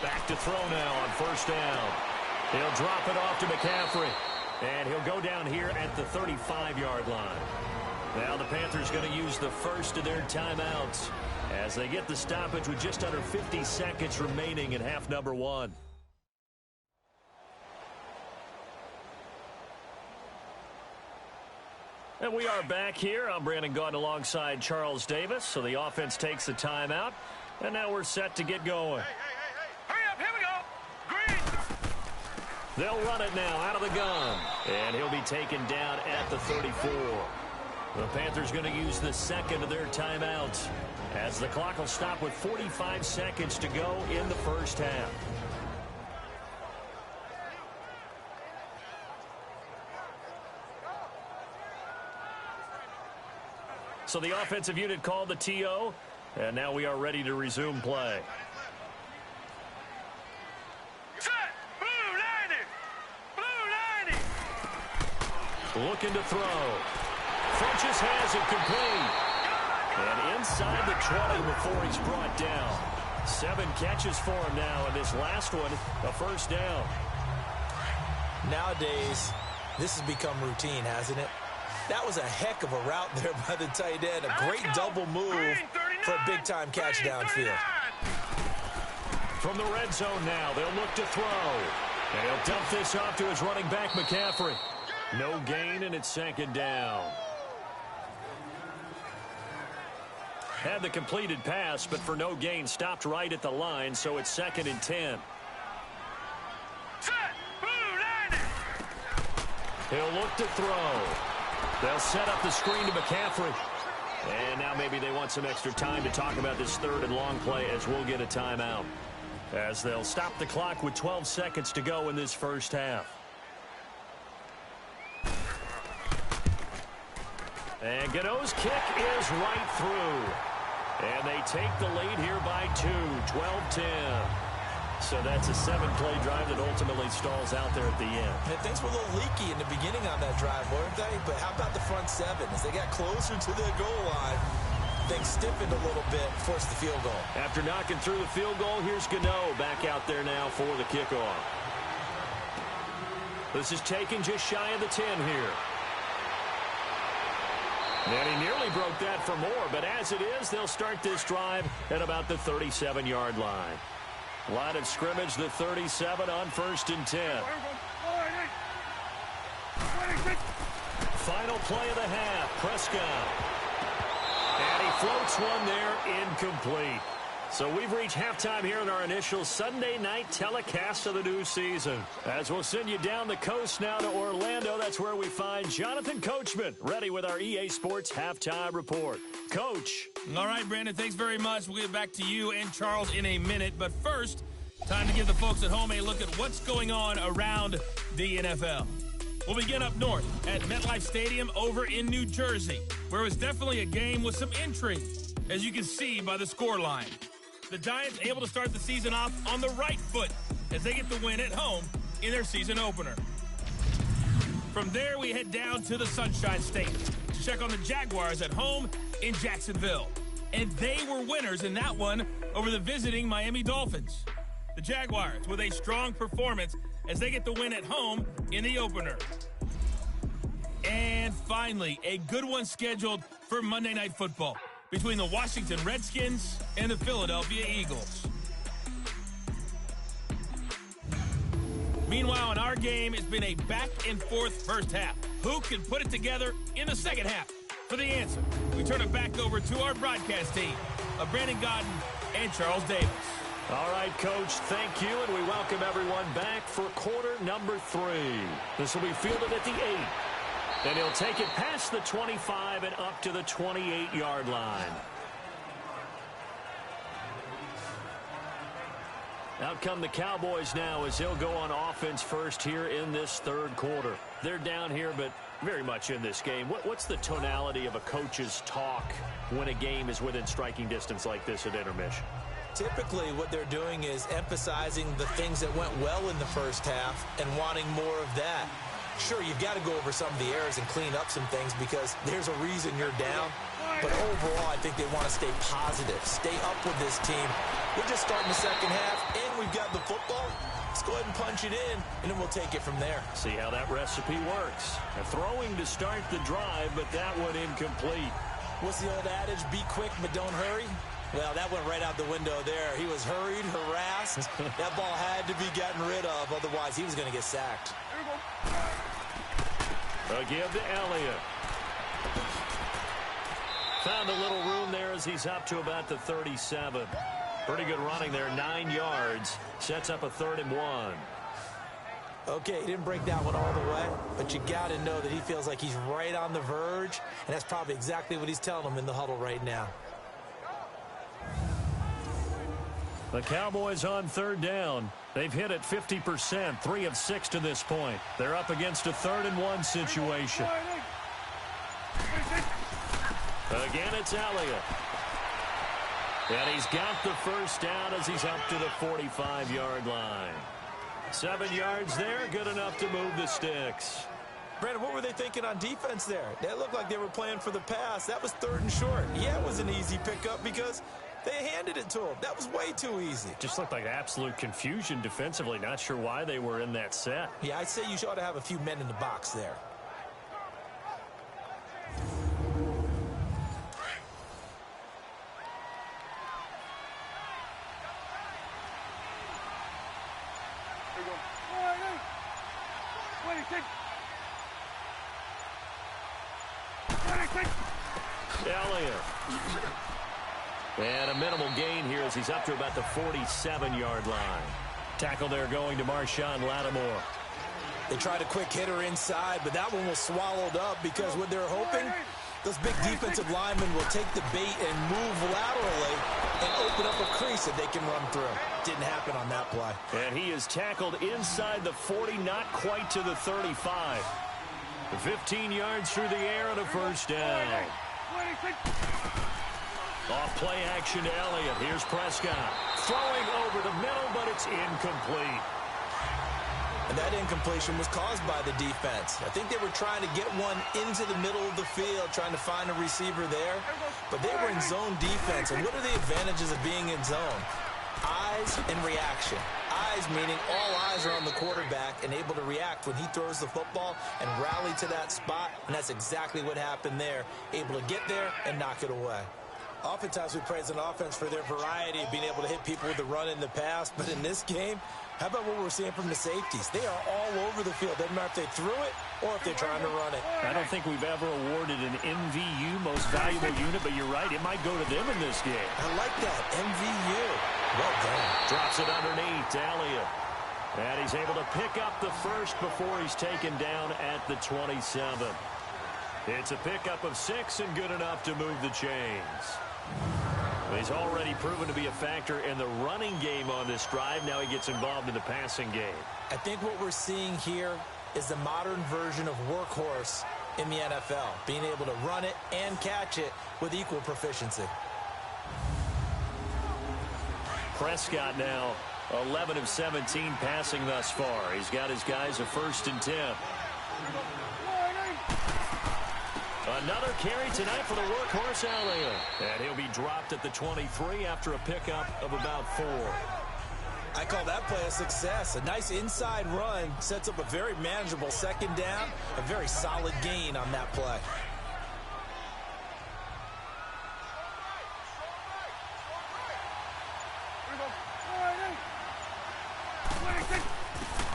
Back to throw now on first down. He'll drop it off to McCaffrey. And he'll go down here at the 35-yard line. Now the Panthers going to use the first of their timeouts as they get the stoppage with just under 50 seconds remaining in half number 1. And we are back here. I'm Brandon Gaudin alongside Charles Davis. So the offense takes the timeout. And now we're set to get going. Hurry up, here we go. Green. They'll run it now out of the gun. And he'll be taken down at the 34. The Panthers going to use the second of their timeouts as the clock will stop with 45 seconds to go in the first half. So the offensive unit called the TO, and now we are ready to resume play. Set. Blue 90. Blue 90. Looking to throw. Funches has it complete. And inside the 20 before he's brought down. 7 catches for him now, and this last one, a first down. Nowadays, this has become routine, hasn't it? That was a heck of a route there by the tight end. A great double move for a big-time catch downfield. From the red zone now, they'll look to throw. And he'll dump this off to his running back, McCaffrey. No gain, and it's second down. Had the completed pass, but for no gain, stopped right at the line, so it's 2nd and 10. Set. Blue 90. He'll look to throw. They'll set up the screen to McCaffrey. And now maybe they want some extra time to talk about this third and long play as we'll get a timeout. As they'll stop the clock with 12 seconds to go in this first half. And Gano's kick is right through. And they take the lead here by 2, 12-10. So that's a 7-play drive that ultimately stalls out there at the end. And things were a little leaky in the beginning on that drive, weren't they? But how about the front 7? As they got closer to the goal line, things stiffened a little bit, forced the field goal. After knocking through the field goal, here's Gano back out there now for the kickoff. This is taken just shy of the 10 here. And he nearly broke that for more, but as it is, they'll start this drive at about the 37-yard line. Line of scrimmage, the 37 on 1st and 10. Final play of the half, Prescott. And he floats one there, incomplete. So we've reached halftime here in our initial Sunday night telecast of the new season. As we'll send you down the coast now to Orlando, that's where we find Jonathan Coachman, ready with our EA Sports Halftime Report. Coach. All right, Brandon, thanks very much. We'll get back to you and Charles in a minute. But first, time to give the folks at home a look at what's going on around the NFL. We'll begin up north at MetLife Stadium over in New Jersey, where it was definitely a game with some intrigue, as you can see by the scoreline. The Giants able to start the season off on the right foot as they get the win at home in their season opener. From there, we head down to the Sunshine State to check on the Jaguars at home in Jacksonville. And they were winners in that one over the visiting Miami Dolphins. The Jaguars with a strong performance as they get the win at home in the opener. And finally, a good one scheduled for Monday Night Football between the Washington Redskins and the Philadelphia Eagles. Meanwhile, in our game, it's been a back-and-forth first half. Who can put it together in the second half? For the answer, we turn it back over to our broadcast team of Brandon Godden and Charles Davis. All right, Coach, thank you, and we welcome everyone back for quarter number 3. This will be fielded at the 8. And he'll take it past the 25 and up to the 28-yard line. Out come the Cowboys now as they'll go on offense first here in this third quarter. They're down here, but very much in this game. What's the tonality of a coach's talk when a game is within striking distance like this at intermission? Typically, what they're doing is emphasizing the things that went well in the first half and wanting more of that. Sure, you've got to go over some of the errors and clean up some things because there's a reason you're down. But overall, I think they want to stay positive, stay up with this team. We're just starting the second half, and we've got the football. Let's go ahead and punch it in, and then we'll take it from there. See how that recipe works. A throwing to start the drive, but that one incomplete. What's the old adage? Be quick, but don't hurry. Well, that went right out the window there. He was hurried, harassed. That ball had to be gotten rid of, otherwise he was going to get sacked. A give to Elliott. Found a little room there as he's up to about the 37. Pretty good running there, 9 yards. Sets up a 3rd and 1. Okay, he didn't break that one all the way, but you got to know that he feels like he's right on the verge, and that's probably exactly what he's telling them in the huddle right now. The Cowboys on 3rd down. They've hit it 50%, 3 of 6 to this point. They're up against a 3rd and 1 situation. Again, it's Elliott. And he's got the first down as he's up to the 45-yard line. 7 yards there, good enough to move the sticks. Brandon, what were they thinking on defense there? They looked like they were playing for the pass. That was 3rd and short. Yeah, it was an easy pickup because they handed it to him. That was way too easy. Just looked like absolute confusion defensively. Not sure why they were in that set. Yeah, I'd say you ought to have a few men in the box there. Elliott. And a minimal gain here as he's up to about the 47-yard line. Tackle there going to Marshawn Lattimore. They tried a quick hitter inside, but that one was swallowed up because what they're hoping, those big defensive linemen will take the bait and move laterally and open up a crease that they can run through. Didn't happen on that play. And he is tackled inside the 40, not quite to the 35. 15 yards through the air and a first down. Off play action to Elliott. Here's Prescott. Throwing over the middle, but it's incomplete. And that incompletion was caused by the defense. I think they were trying to get one into the middle of the field, trying to find a receiver there. But they were in zone defense. And what are the advantages of being in zone? Eyes and reaction. eyes, meaning all eyes are on the quarterback and able to react when he throws the football and rally to that spot, and that's exactly what happened there. Able to get there and knock it away. Oftentimes we praise an offense for their variety of being able to hit people with the run in the past, but in this game, how about what we're seeing from the safeties? They are all over the field. Doesn't matter if they threw it or if they're trying to run it. I don't think we've ever awarded an MVU, most valuable unit, but you're right, it might go to them in this game. I like that, MVU. Well done. Drops it underneath to Elliott. And he's able to pick up the first before he's taken down at the 27. It's a pickup of 6 and good enough to move the chains. He's already proven to be a factor in the running game on this drive. Now he gets involved in the passing game. I think what we're seeing here is the modern version of workhorse in the NFL, being able to run it and catch it with equal proficiency. Prescott now 11 of 17 passing thus far. He's got his guys a 1st and 10. Another carry tonight for the workhorse Elliott. And he'll be dropped at the 23 after a pickup of about 4. I call that play a success. A nice inside run sets up a very manageable 2nd down. A very solid gain on that play.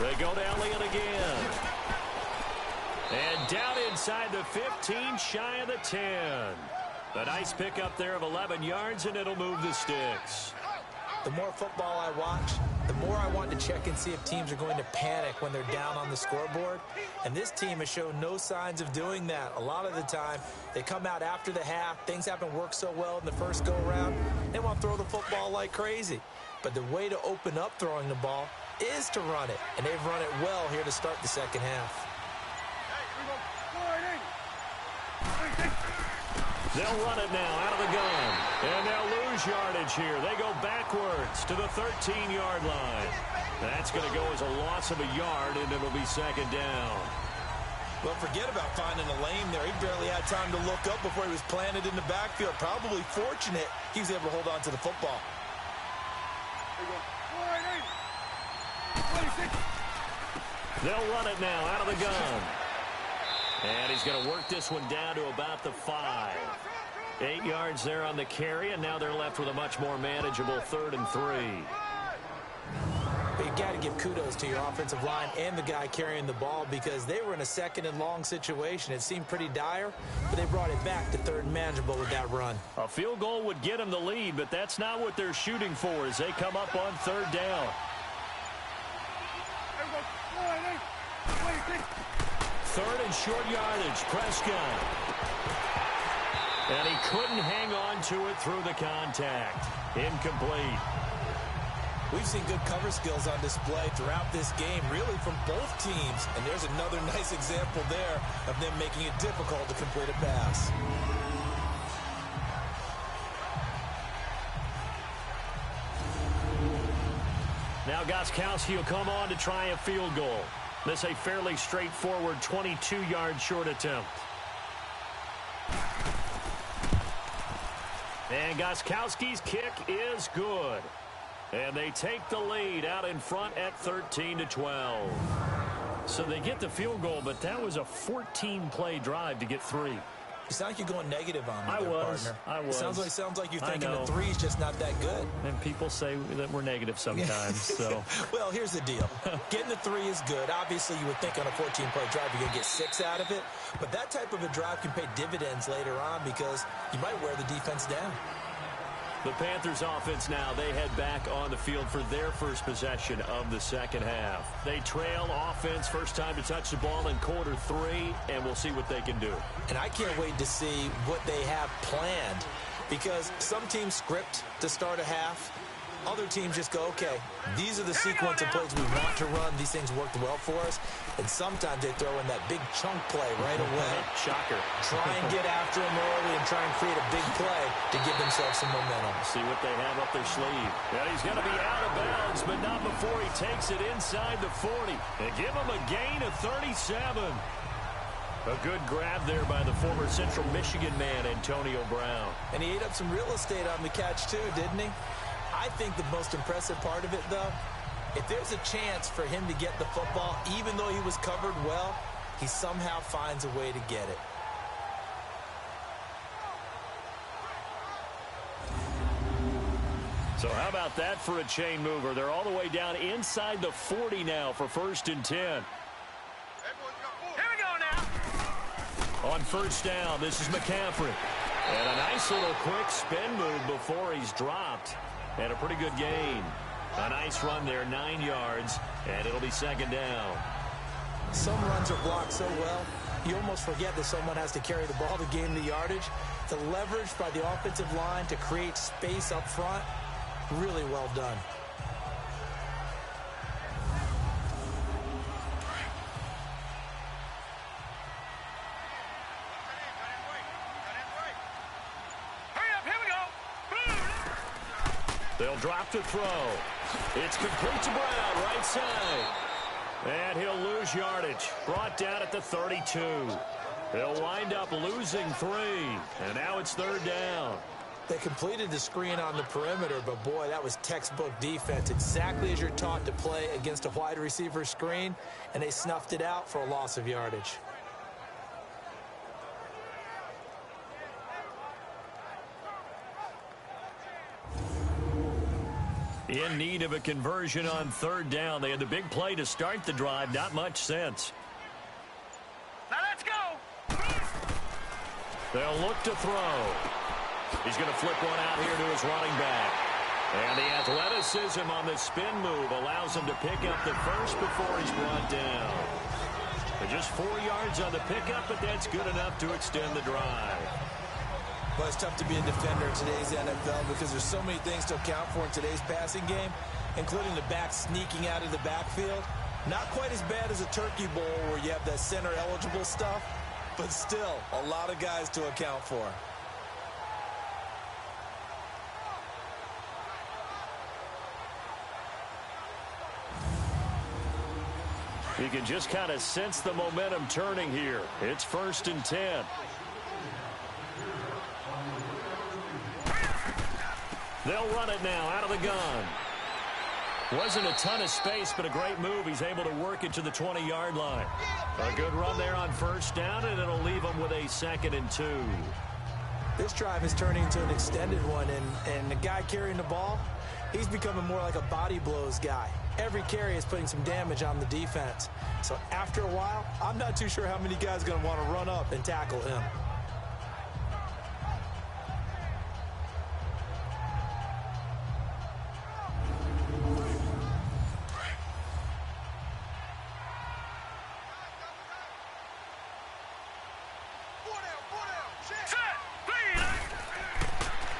They go to Elliott again. And down inside the 15, shy of the 10. A nice pickup there of 11 yards, and it'll move the sticks. The more football I watch, the more I want to check and see if teams are going to panic when they're down on the scoreboard. And this team has shown no signs of doing that. A lot of the time, they come out after the half. Things haven't worked so well in the first go-around. They want to throw the football like crazy. But the way to open up throwing the ball is to run it. And they've run it well here to start the second half. They'll run it now out of the gun. And they'll lose yardage here. They go backwards to the 13-yard line. That's going to go as a loss of a yard, and it'll be 2nd down. Well, forget about finding a lane there. He barely had time to look up before he was planted in the backfield. Probably fortunate he was able to hold on to the football. They'll run it now out of the gun. And he's going to work this one down to about the 5. 8 yards there on the carry, and now they're left with a much more manageable 3rd and 3. But you've got to give kudos to your offensive line and the guy carrying the ball because they were in a 2nd and long situation. It seemed pretty dire, but they brought it back to 3rd and manageable with that run. A field goal would get them the lead, but that's not what they're shooting for as they come up on 3rd down. 3rd and short yardage, Prescott. And he couldn't hang on to it through the contact. Incomplete. We've seen good cover skills on display throughout this game, really from both teams. And there's another nice example there of them making it difficult to complete a pass. Now Gostkowski will come on to try a field goal. This a fairly straightforward 22-yard short attempt. And Gostkowski's kick is good. And they take the lead out in front at 13-12. So they get the field goal, but that was a 14-play drive to get 3. You sound like you're going negative on me, I was. It sounds like you're thinking the 3's just not that good. And people say that we're negative sometimes. So, well, here's the deal. Getting the 3 is good. Obviously, you would think on a 14-play drive you're going to get 6 out of it. But that type of a drive can pay dividends later on because you might wear the defense down. The Panthers offense now, they head back on the field for their first possession of the second half. They trail offense, first time to touch the ball in quarter 3, and we'll see what they can do. And I can't wait to see what they have planned because some teams script to start a half. Other teams just go, okay, these are the sequence of plays we want to run. These things worked well for us. And sometimes they throw in that big chunk play right away. Shocker. Try and get after them early and try and create a big play to give themselves some momentum. See what they have up their sleeve. Yeah, he's going to be out of bounds, but not before he takes it inside the 40. And give him a gain of 37. A good grab there by the former Central Michigan man, Antonio Brown. And he ate up some real estate on the catch, too, didn't he? I think the most impressive part of it, though, If there's a chance for him to get the football, even though he was covered well, he somehow finds a way to get it. So how about that for a chain mover? They're all the way down inside the 40 now for 1st and 10. Here we go now. On 1st down, this is McCaffrey. And a nice little quick spin move before he's dropped. And a pretty good gain. A nice run there, 9 yards, and it'll be 2nd down. Some runs are blocked so well, you almost forget that someone has to carry the ball to gain the yardage. The leverage by the offensive line to create space up front, really well done. They'll drop to throw. It's complete to Brown, right side. And he'll lose yardage. Brought down at the 32. He'll wind up losing 3. And now it's 3rd down. They completed the screen on the perimeter, but boy, that was textbook defense. Exactly as you're taught to play against a wide receiver screen, and they snuffed it out for a loss of yardage. In need of a conversion on 3rd down. They had the big play to start the drive. Not much sense. Now let's go. They'll look to throw. He's going to flip one out here to his running back. And the athleticism on the spin move allows him to pick up the first before he's brought down. But just 4 yards on the pickup, but that's good enough to extend the drive. Well, it's tough to be a defender in today's NFL because there's so many things to account for in today's passing game, including the back sneaking out of the backfield. Not quite as bad as a turkey bowl where you have that center-eligible stuff, but still a lot of guys to account for. You can just kind of sense the momentum turning here. It's 1st and 10. They'll run it now out of the gun. Wasn't a ton of space, but a great move. He's able to work it to the 20-yard line. A good run there on 1st down, and it'll leave him with a 2nd and 2. This drive is turning into an extended one, and the guy carrying the ball, he's becoming more like a body blows guy. Every carry is putting some damage on the defense. So after a while, I'm not too sure how many guys are going to want to run up and tackle him.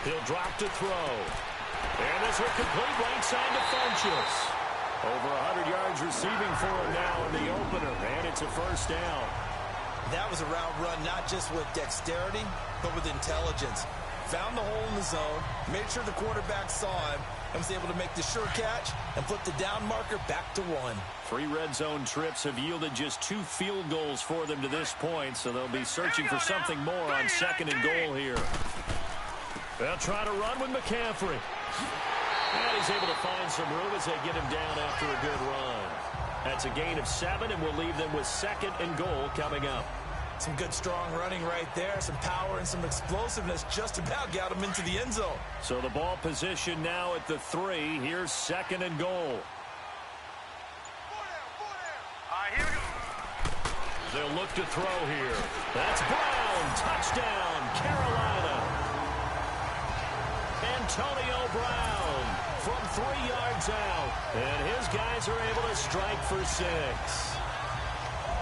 He'll drop to throw. And this will complete right side to Funchess. Over 100 yards receiving for him now in the opener. And it's a 1st down. That was a route run not just with dexterity, but with intelligence. Found the hole in the zone, made sure the quarterback saw him, and was able to make the sure catch and flip the down marker back to 1. 3 red zone trips have yielded just 2 field goals for them to this point, so they'll be searching for something more on 2nd and goal here. They'll try to run with McCaffrey. And he's able to find some room as they get him down after a good run. That's a gain of 7, and we'll leave them with 2nd and goal coming up. Some good, strong running right there. Some power and some explosiveness just about got him into the end zone. So the ball position now at the 3. Here's 2nd and goal. All right, here we go. They'll look to throw here. That's Brown. Touchdown, Carolina. Antonio Brown from 3 yards out. And his guys are able to strike for 6.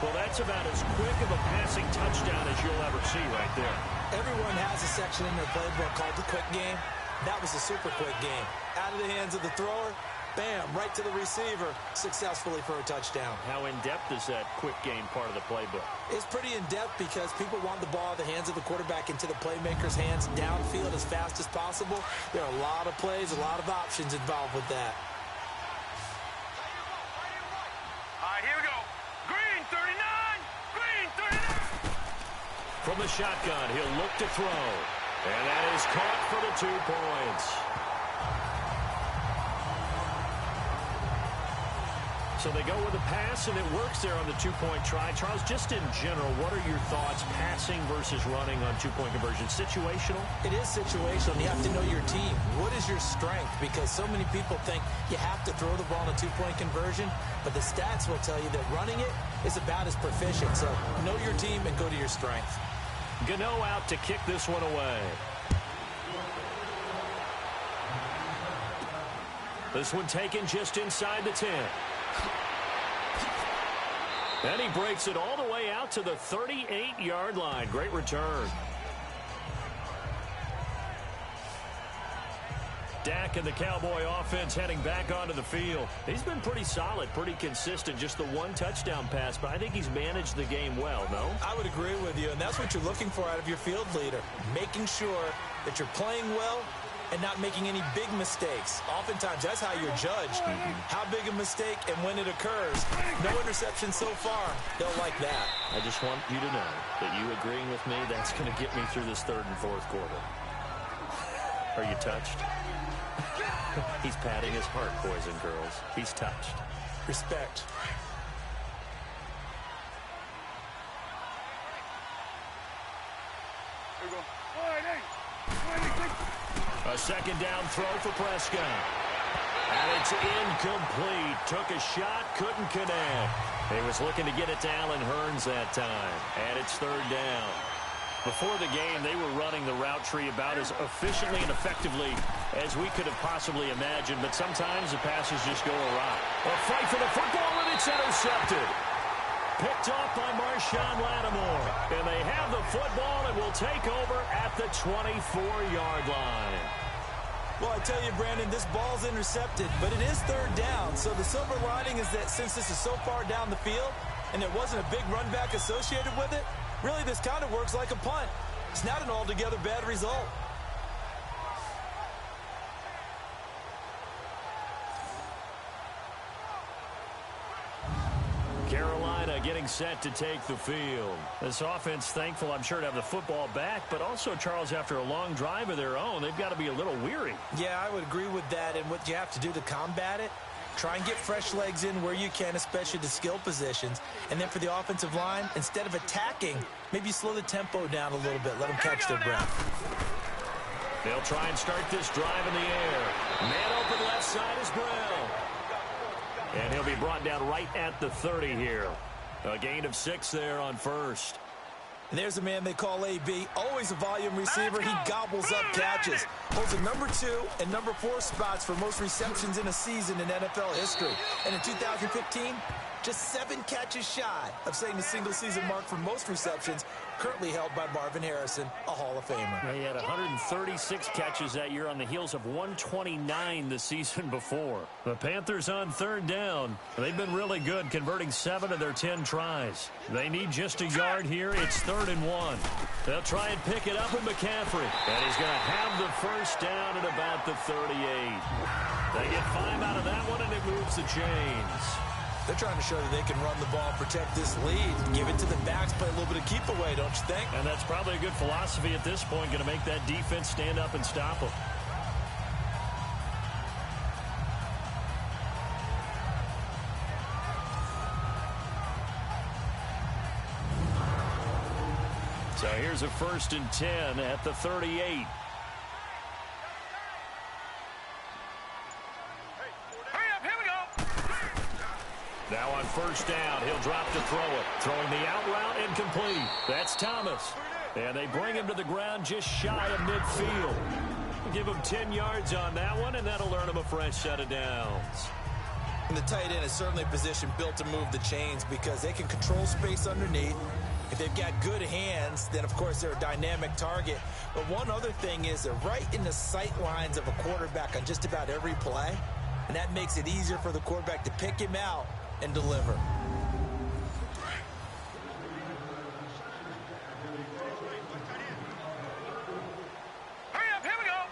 Well, that's about as quick of a passing touchdown as you'll ever see right there. Everyone has a section in their playbook called the quick game. That was a super quick game. Out of the hands of the thrower, bam, right to the receiver, successfully for a touchdown. How in-depth is that quick game part of the playbook? It's pretty in-depth because people want the ball in the hands of the quarterback into the playmaker's hands downfield as fast as possible. There are a lot of plays, a lot of options involved with that. All right, here we go. Green 39. Green 39. From the shotgun, he'll look to throw. And that is caught for the 2 points. So they go with a pass, and it works there on the two-point try. Charles, just in general, what are your thoughts passing versus running on two-point conversion? Situational? It is situational. You have to know your team. What is your strength? Because so many people think you have to throw the ball in a two-point conversion, but the stats will tell you that running it is about as proficient. So know your team and go to your strength. Gano out to kick this one away. This one taken just inside the 10. And he breaks it all the way out to the 38-yard line. Great return. Dak and the Cowboy offense heading back onto the field. He's been pretty solid, pretty consistent. Just the one touchdown pass, but I think he's managed the game well, no? I would agree with you, and that's what you're looking for out of your field leader. Making sure that you're playing well and not making any big mistakes. Oftentimes, that's how you're judged. How big a mistake and when it occurs. No interception so far. They'll like that. I just want you to know that you agreeing with me, that's going to get me through this third and fourth quarter. Are you touched? He's patting his heart, boys and girls. He's touched. Respect. Here we go. A second down throw for Prescott. And it's incomplete. Took a shot, couldn't connect. He was looking to get it to Allen Hurns that time. And it's third down. Before the game, they were running the route tree about as efficiently and effectively as we could have possibly imagined. But sometimes the passes just go awry. A fight for the football, and it's intercepted. Picked off by Marshawn Lattimore. And they have the football and will take over at the 24-yard line. Well, I tell you, Brandon, this ball's intercepted, but it is third down. So the silver lining is that since this is so far down the field and there wasn't a big run back associated with it, really this kind of works like a punt. It's not an altogether bad result. Carolina getting set to take the field. This offense thankful, I'm sure, to have the football back, but also, Charles, after a long drive of their own, they've got to be a little weary. Yeah, I would agree with that, and what you have to do to combat it, try and get fresh legs in where you can, especially the skill positions. And then for the offensive line, instead of attacking, maybe slow the tempo down a little bit. Let them catch their breath. They'll try and start this drive in the air. Man open left side is Brown. And he'll be brought down right at the 30 here. A gain of 6 there on first. And there's a man they call AB, always a volume receiver. He gobbles up catches. Holds the number 2 and number 4 spots for most receptions in a season in NFL history. And in 2015, just 7 catches shy of setting the single-season mark for most receptions, currently held by Marvin Harrison, a Hall of Famer. He had 136 catches that year on the heels of 129 the season before. The Panthers on third down. They've been really good, converting 7 of their 10 tries. They need just a yard here. It's 3rd and 1. They'll try and pick it up with McCaffrey. And he's going to have the first down at about the 38. They get 5 out of that one, and it moves the chains. They're trying to show that they can run the ball and protect this lead. Give it to the backs, play a little bit of keep away, don't you think? And that's probably a good philosophy at this point, going to make that defense stand up and stop them. So here's a 1st and 10 at the 38. Now on first down, he'll drop to throw it. Throwing the out route, incomplete. That's Thomas. And they bring him to the ground just shy of midfield. Give him 10 yards on that one, and that'll earn him a fresh set of downs. And the tight end is certainly a position built to move the chains because they can control space underneath. If they've got good hands, then, of course, they're a dynamic target. But one other thing is they're right in the sight lines of a quarterback on just about every play. And that makes it easier for the quarterback to pick him out and deliver. Hurry up, here we go.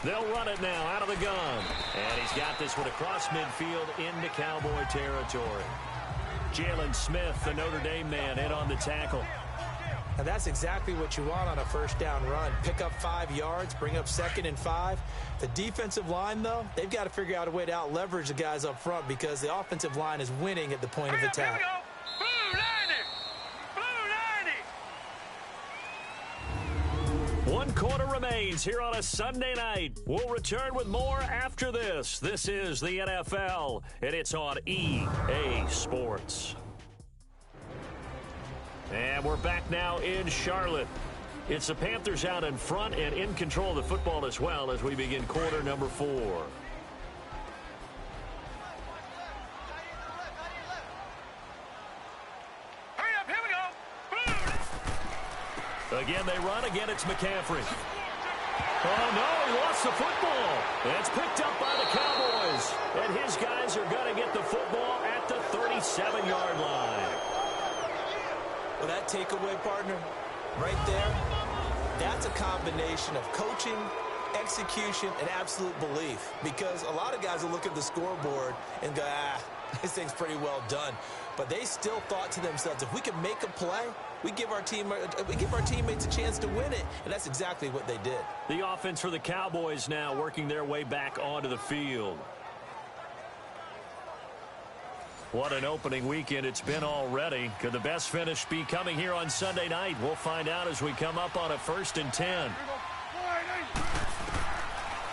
They'll run it now out of the gun. And he's got this one across midfield into Cowboy territory. Jalen Smith, the Notre Dame man, in on the tackle. Now that's exactly what you want on a first down run. Pick up 5 yards, bring up 2nd and 5. The defensive line, though, they've got to figure out a way to out-leverage the guys up front because the offensive line is winning at the point of attack. One quarter remains here on a Sunday night. We'll return with more after this. This is the NFL, and it's on EA Sports. And we're back now in Charlotte. It's the Panthers out in front and in control of the football as well as we begin quarter number 4. Hurry up, here we go. Again, they run. Again, it's McCaffrey. Oh, no, he lost the football. It's picked up by the Cowboys. And his guys are going to get the football at the 37-yard line. Well, that takeaway, partner, right there, that's a combination of coaching, execution, and absolute belief. Because a lot of guys will look at the scoreboard and go, this thing's pretty well done. But they still thought to themselves, if we can make a play, we give our teammates a chance to win it. And that's exactly what they did. The offense for the Cowboys now working their way back onto the field. What an opening weekend it's been already. Could the best finish be coming here on Sunday night? We'll find out as we come up on a 1st and 10.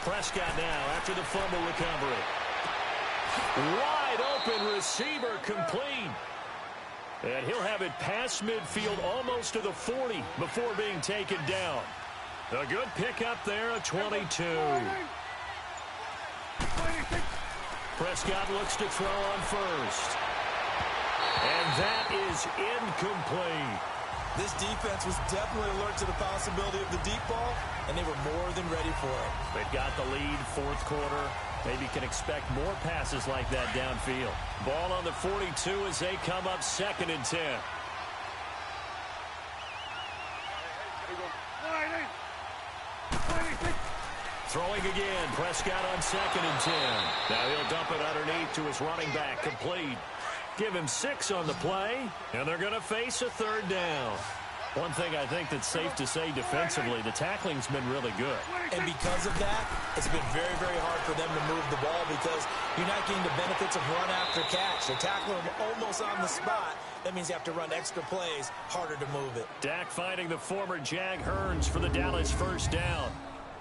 Prescott now after the fumble recovery. Wide open receiver complete. And he'll have it past midfield almost to the 40 before being taken down. A good pickup there, a 22. Prescott looks to throw on first. And that is incomplete. This defense was definitely alert to the possibility of the deep ball, and they were more than ready for it. They've got the lead, 4th quarter. Maybe can expect more passes like that downfield. Ball on the 42 as they come up 2nd and 10. Throwing again. Prescott on 2nd and 10. Now he'll dump it underneath to his running back. Complete. Give him 6 on the play, and they're going to face a 3rd down. One thing I think that's safe to say defensively, the tackling's been really good. And because of that, it's been very, very hard for them to move the ball because you're not getting the benefits of run after catch. They're tackling them almost on the spot. That means you have to run extra plays, harder to move it. Dak finding the former Jag Hearns for the Dallas 1st down.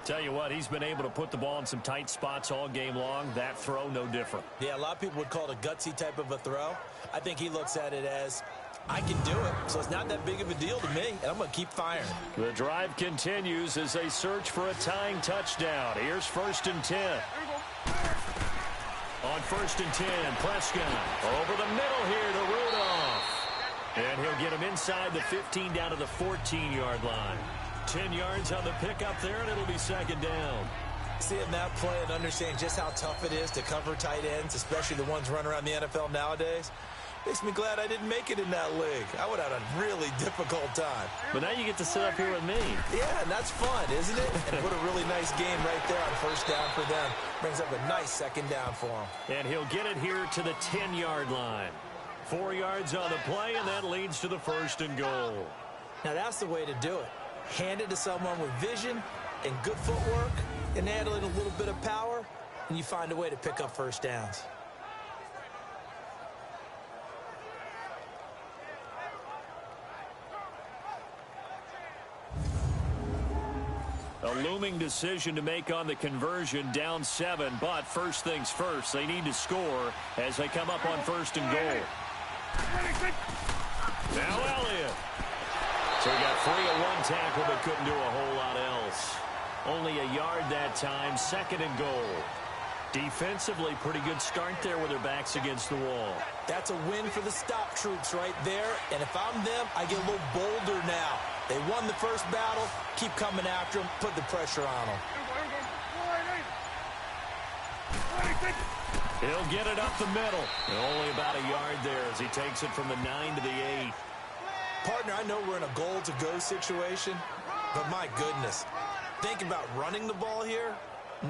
Tell you what, he's been able to put the ball in some tight spots all game long. That throw, no different. Yeah, a lot of people would call it a gutsy type of a throw. I think he looks at it as, I can do it, so it's not that big of a deal to me, and I'm going to keep firing. The drive continues as they search for a tying touchdown. Here's 1st and 10. On 1st and 10, Prescott over the middle here to Rudolph. And he'll get him inside the 15 down to the 14-yard line. 10 yards on the pickup there, and it'll be 2nd down. Seeing that play and understanding just how tough it is to cover tight ends, especially the ones running around the NFL nowadays, makes me glad I didn't make it in that league. I would have had a really difficult time. But now you get to sit up here with me. Yeah, and that's fun, isn't it? And put a really nice game right there on 1st down for them. Brings up a nice 2nd down for them. And he'll get it here to the 10-yard line. 4 yards on the play, and that leads to the 1st and goal. Now that's the way to do it. Hand it to someone with vision and good footwork, and add a little bit of power, and you find a way to pick up 1st downs. A looming decision to make on the conversion, down 7, but first things first, they need to score as they come up on 1st and goal. Now Elliott. So he got 3 at 1 tackle, but couldn't do a whole lot else. Only a yard that time, 2nd and goal. Defensively, pretty good start there with their backs against the wall. That's a win for the stop troops right there. And if I'm them, I get a little bolder now. They won the first battle. Keep coming after them. Put the pressure on them. He'll get it up the middle. And only about a yard there as he takes it from the 9 to the 8. Partner, I know we're in a goal-to-go situation, but my goodness. Think about running the ball here.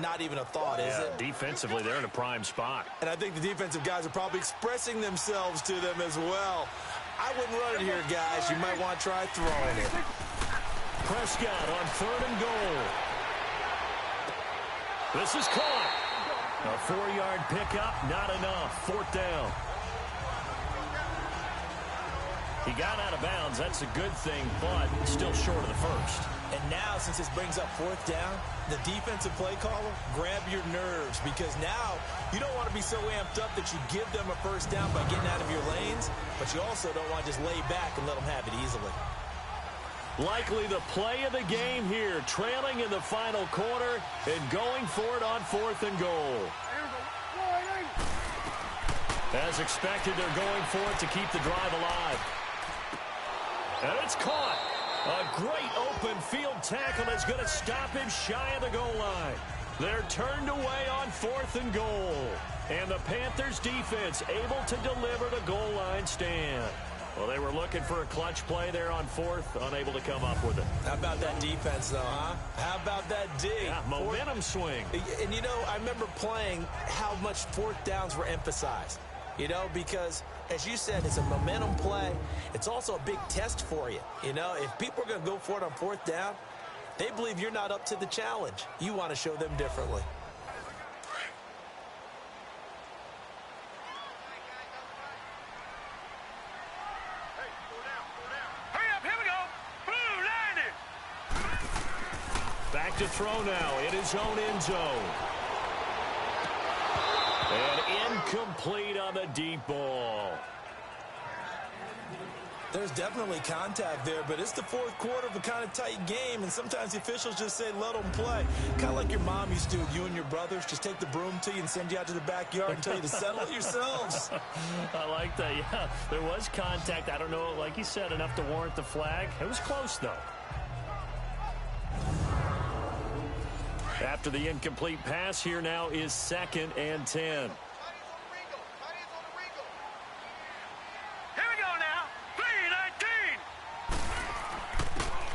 Not even a thought, is it? Defensively, they're in a prime spot. And I think the defensive guys are probably expressing themselves to them as well. I wouldn't run it here, guys. You might want to try throwing it. Prescott on 3rd and goal. This is caught. A 4-yard pickup, not enough. 4th down. He got out of bounds. That's a good thing, but still short of the first. And now, since this brings up 4th down, the defensive play caller, grab your nerves, because now you don't want to be so amped up that you give them a first down by getting out of your lanes, but you also don't want to just lay back and let them have it easily. Likely the play of the game here, trailing in the final quarter and going for it on 4th and goal. As expected, they're going for it to keep the drive alive. And it's caught. A great open field tackle is going to stop him shy of the goal line. They're turned away on 4th and goal. And the Panthers defense able to deliver the goal line stand. Well, they were looking for a clutch play there on 4th, unable to come up with it. How about that defense, though, huh? How about that D? Yeah, momentum swing. And, you know, I remember playing how much 4th downs were emphasized. You know, because, as you said, it's a momentum play. It's also a big test for you. You know, if people are going to go for it on 4th down, they believe you're not up to the challenge. You want to show them differently. Back to throw now in his own end zone. And incomplete on the deep ball. There's definitely contact there, but it's the 4th quarter of a kind of tight game, and sometimes the officials just say, let them play. Kind of like your mom used to, you and your brothers, just take the broom to you and send you out to the backyard and tell you to settle it yourselves. I like that, yeah. There was contact. I don't know, like you said, enough to warrant the flag. It was close, though. After the incomplete pass, here now is 2nd and 10. Here we go now.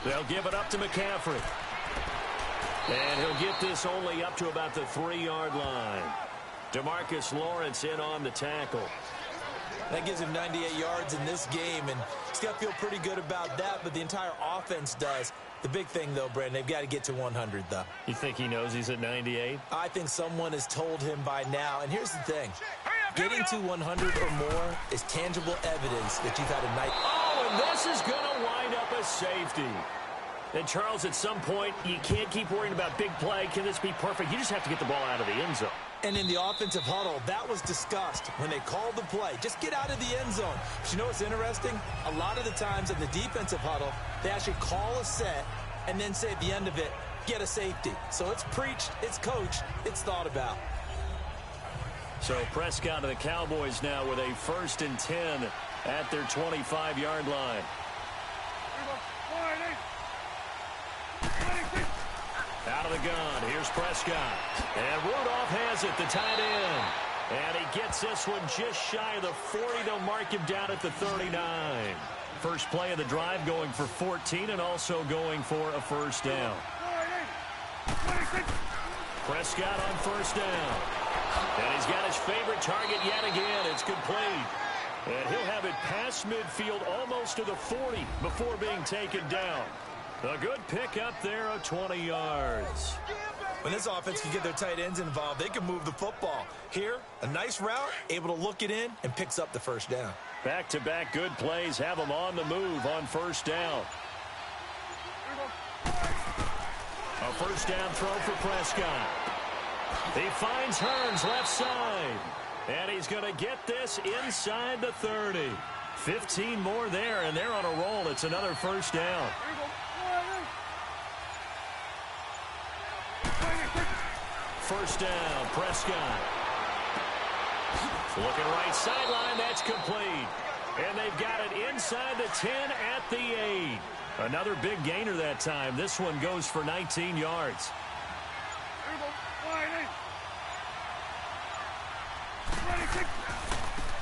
3-19. They'll give it up to McCaffrey. And he'll get this only up to about the 3-yard line. DeMarcus Lawrence in on the tackle. That gives him 98 yards in this game, and he's got to feel pretty good about that, but the entire offense does. The big thing, though, Brandon, they've got to get to 100, though. You think he knows he's at 98? I think someone has told him by now. And here's the thing. Getting to 100 or more is tangible evidence that you've had a night. Oh, and this is going to wind up a safety. And, Charles, at some point, you can't keep worrying about big play. Can this be perfect? You just have to get the ball out of the end zone. And in the offensive huddle, that was discussed when they called the play. Just get out of the end zone. But you know what's interesting? A lot of the times in the defensive huddle, they actually call a set and then say at the end of it, get a safety. So it's preached, it's coached, it's thought about. So Prescott and the Cowboys now with a 1st and 10 at their 25-yard line. Out of the gun, here's Prescott. And Rudolph has it, the tight end. And he gets this one just shy of the 40. They'll mark him down at the 39. First play of the drive going for 14 and also going for a 1st down. Prescott on 1st down. And he's got his favorite target yet again. It's complete. And he'll have it past midfield almost to the 40 before being taken down. A good pickup there of 20 yards. When this offense can get their tight ends involved, they can move the football. Here, a nice route, able to look it in, and picks up the 1st down. Back-to-back good plays have them on the move on 1st down. A 1st down throw for Prescott. He finds Hearns left side. And he's going to get this inside the 30. 15 more there, and they're on a roll. It's another 1st down. First down, Prescott. Looking right sideline, that's complete. And they've got it inside the 10 at the 8. Another big gainer that time. This one goes for 19 yards.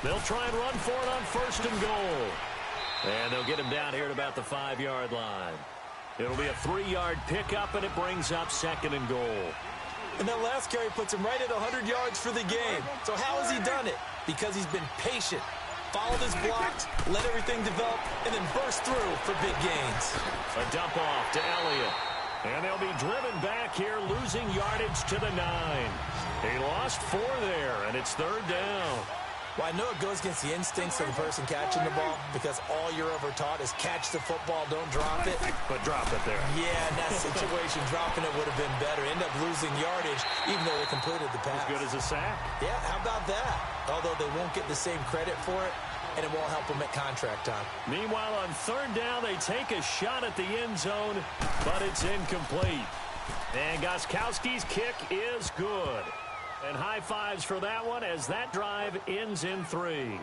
They'll try and run for it on 1st and goal. And they'll get him down here at about the 5-yard line. It'll be a 3-yard pickup, and it brings up 2nd and goal. And that last carry puts him right at 100 yards for the game. So how has he done it? Because he's been patient. followed his blocks, let everything develop, and then burst through for big gains. A dump off to Elliott. And they'll be driven back here, losing yardage to the 9. He lost 4 there, and it's 3rd down. Well, I know it goes against the instincts of the person catching the ball because all you're ever taught is catch the football, don't drop it. But drop it there. Yeah, in that situation, dropping it would have been better. End up losing yardage, even though they completed the pass. As good as a sack. Yeah, how about that? Although they won't get the same credit for it, and it won't help them at contract time. Meanwhile, on 3rd down, they take a shot at the end zone, but it's incomplete. And Gostkowski's kick is good. And high fives for that one as that drive ends in 3.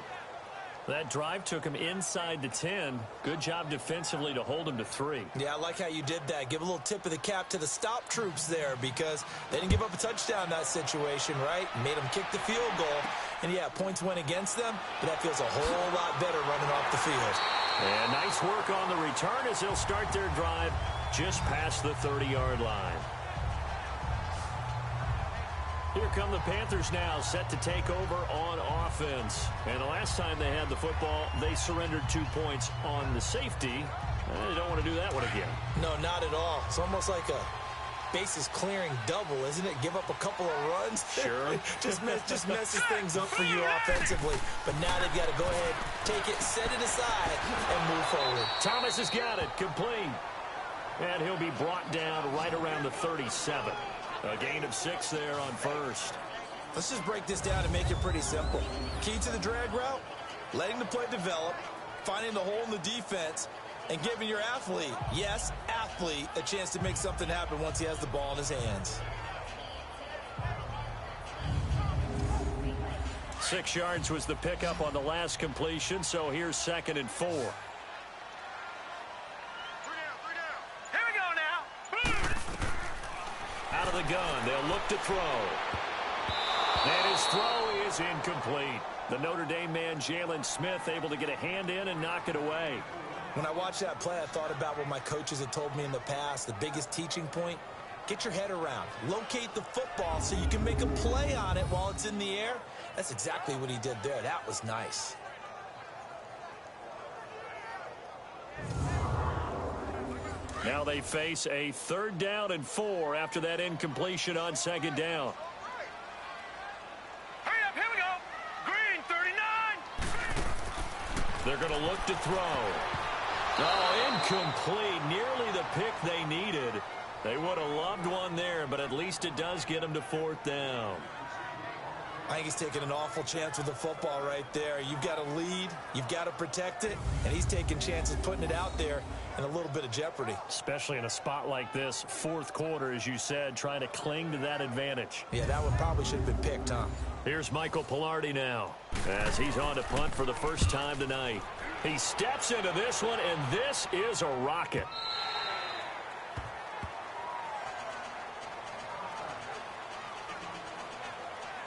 That drive took him inside the 10. Good job defensively to hold him to 3. Yeah, I like how you did that. Give a little tip of the cap to the stop troops there because they didn't give up a touchdown in that situation, right? Made them kick the field goal. And, yeah, points went against them, but that feels a whole lot better running off the field. And nice work on the return as they'll start their drive just past the 30-yard line. Here come the Panthers now, set to take over on offense. And the last time they had the football, they surrendered 2 points on the safety. They don't want to do that one again. No, not at all. It's almost like a bases clearing double, isn't it? Give up a couple of runs. Sure. just messes things up for you offensively. But now they've got to go ahead, take it, set it aside, and move forward. Thomas has got it, complete. And he'll be brought down right around the 37. A gain of 6 there on 1st. Let's just break this down and make it pretty simple. Key to the drag route, letting the play develop, finding the hole in the defense, and giving your athlete, yes, athlete, a chance to make something happen once he has the ball in his hands. 6 yards was the pickup on the last completion, so here's 2nd and 4. Out of the gun, they'll look to throw. And his throw is incomplete. The Notre Dame man, Jalen Smith, able to get a hand in and knock it away. When I watched that play, I thought about what my coaches had told me in the past. The biggest teaching point, get your head around. Locate the football so you can make a play on it while it's in the air. That's exactly what he did there. That was nice. Now they face a 3rd down and 4 after that incompletion on 2nd down. Hurry up, here we go. Green, 39. They're going to look to throw. Oh, incomplete. Nearly the pick they needed. They would have loved one there, but at least it does get them to 4th down. I think he's taking an awful chance with the football right there. You've got to lead, you've got to protect it, and he's taking chances putting it out there in a little bit of jeopardy. Especially in a spot like this, 4th quarter, as you said, trying to cling to that advantage. Yeah, that one probably should have been picked, huh? Here's Michael Pilardi now, as he's on to punt for the first time tonight. He steps into this one, and this is a rocket.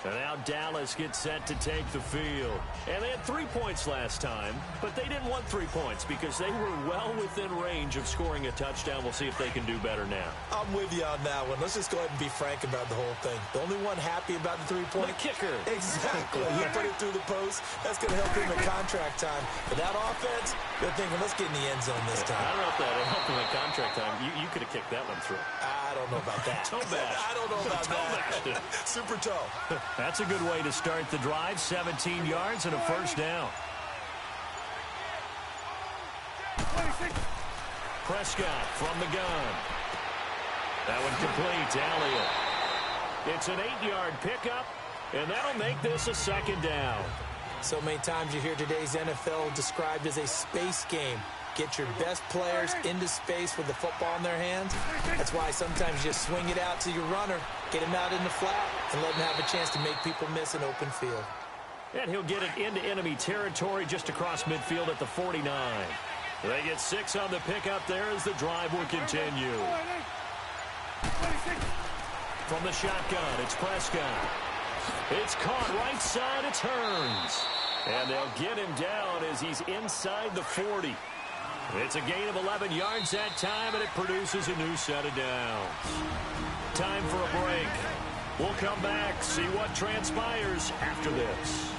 And now Dallas gets set to take the field. And they had 3 points last time, but they didn't want 3 points because they were well within range of scoring a touchdown. We'll see if they can do better now. I'm with you on that one. Let's just go ahead and be frank about the whole thing. The only one happy about the 3-point? The kicker. Exactly. He put it through the post. That's going to help him at contract time. But that offense, they're thinking, let's get in the end zone this time. I don't know if that helped him at contract time. You could have kicked that one through. I don't know about that. Toe bash. I don't know about that. Super toe. That's a good way to start the drive. 17 yards and a 1st down. Prescott from the gun. That one complete to Elliott. It's an 8-yard pickup, and that'll make this a 2nd down. So many times you hear today's NFL described as a space game. Get your best players into space with the football in their hands. That's why sometimes you just swing it out to your runner, get him out in the flat, and let him have a chance to make people miss an open field. And he'll get it into enemy territory just across midfield at the 49. They get 6 on the pickup there as the drive will continue. From the shotgun, it's Prescott. It's caught right side, it turns. And they'll get him down as he's inside the 40. It's a gain of 11 yards that time, and it produces a new set of downs. Time for a break. We'll come back, see what transpires after this.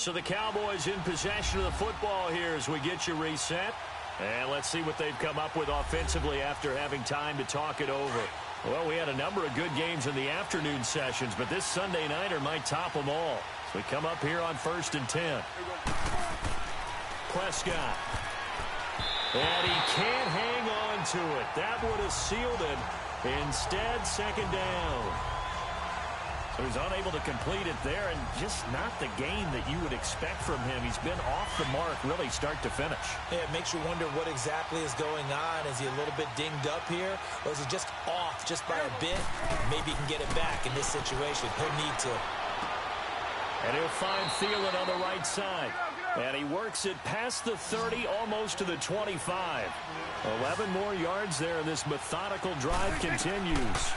So the Cowboys in possession of the football here as we get you reset. And let's see what they've come up with offensively after having time to talk it over. Well, we had a number of good games in the afternoon sessions, but this Sunday nighter might top them all. So we come up here on 1st and 10. Prescott. And he can't hang on to it. That would have sealed it. Instead, 2nd down. So he's unable to complete it there, and just not the game that you would expect from him. He's been off the mark really start to finish. Yeah, it makes you wonder what exactly is going on. Is he a little bit dinged up here, or is he just off just by a bit? Maybe he can get it back in this situation. He'll need to. And he'll find Thielen on the right side. And he works it past the 30, almost to the 25. 11 more yards there, and this methodical drive continues.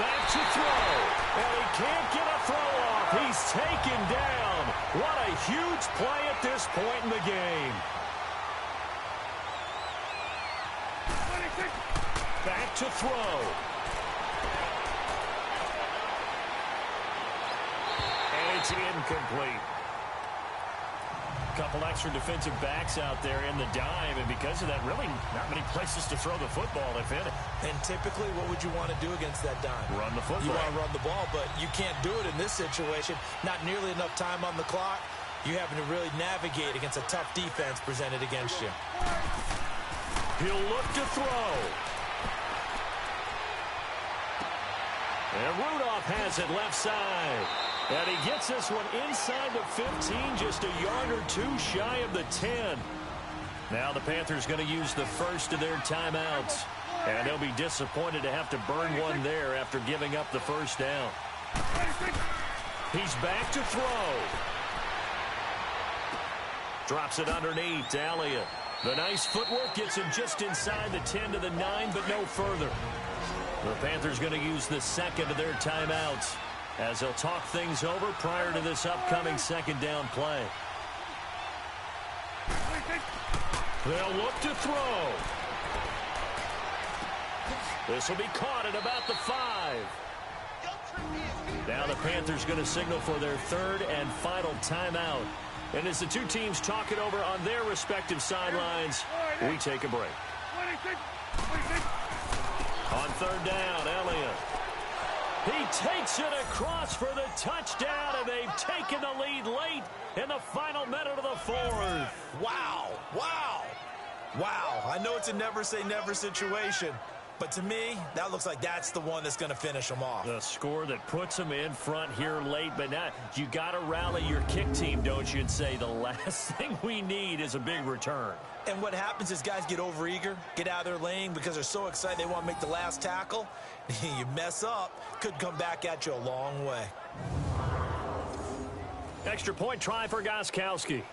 Back to throw. And he can't get a throw off. He's taken down. What a huge play at this point in the game. Back to throw. And it's incomplete. Couple extra defensive backs out there in the dime, and because of that, really not many places to throw the football, if any. And typically, what would you want to do against that dime? Run the football. You want to run the ball, but you can't do it in this situation. Not nearly enough time on the clock. You having to really navigate against a tough defense presented against you. He'll look to throw. And Rudolph has it left side. And he gets this one inside the 15, just a yard or two shy of the 10. Now the Panthers going to use the first of their timeouts. And they'll be disappointed to have to burn one there after giving up the first down. He's back to throw. Drops it underneath to Elliott. The nice footwork gets him just inside the 10 to the 9, but no further. The Panthers going to use the second of their timeouts as they'll talk things over prior to this upcoming 2nd down play. They'll look to throw. This will be caught at about the 5. Now the Panthers going to signal for their 3rd and final timeout. And as the two teams talk it over on their respective sidelines, we take a break. On 3rd down, Elliott. He takes it across for the touchdown, and they've taken the lead late in the final minute of the 4th. Wow, wow, wow. I know it's a never-say-never situation, but to me, that looks like that's the one that's going to finish them off. The score that puts them in front here late, but now you got to rally your kick team, don't you, and say the last thing we need is a big return. And what happens is guys get overeager, get out of their lane because they're so excited they want to make the last tackle. You mess up, could come back at you a long way. Extra point try for Gostkowski.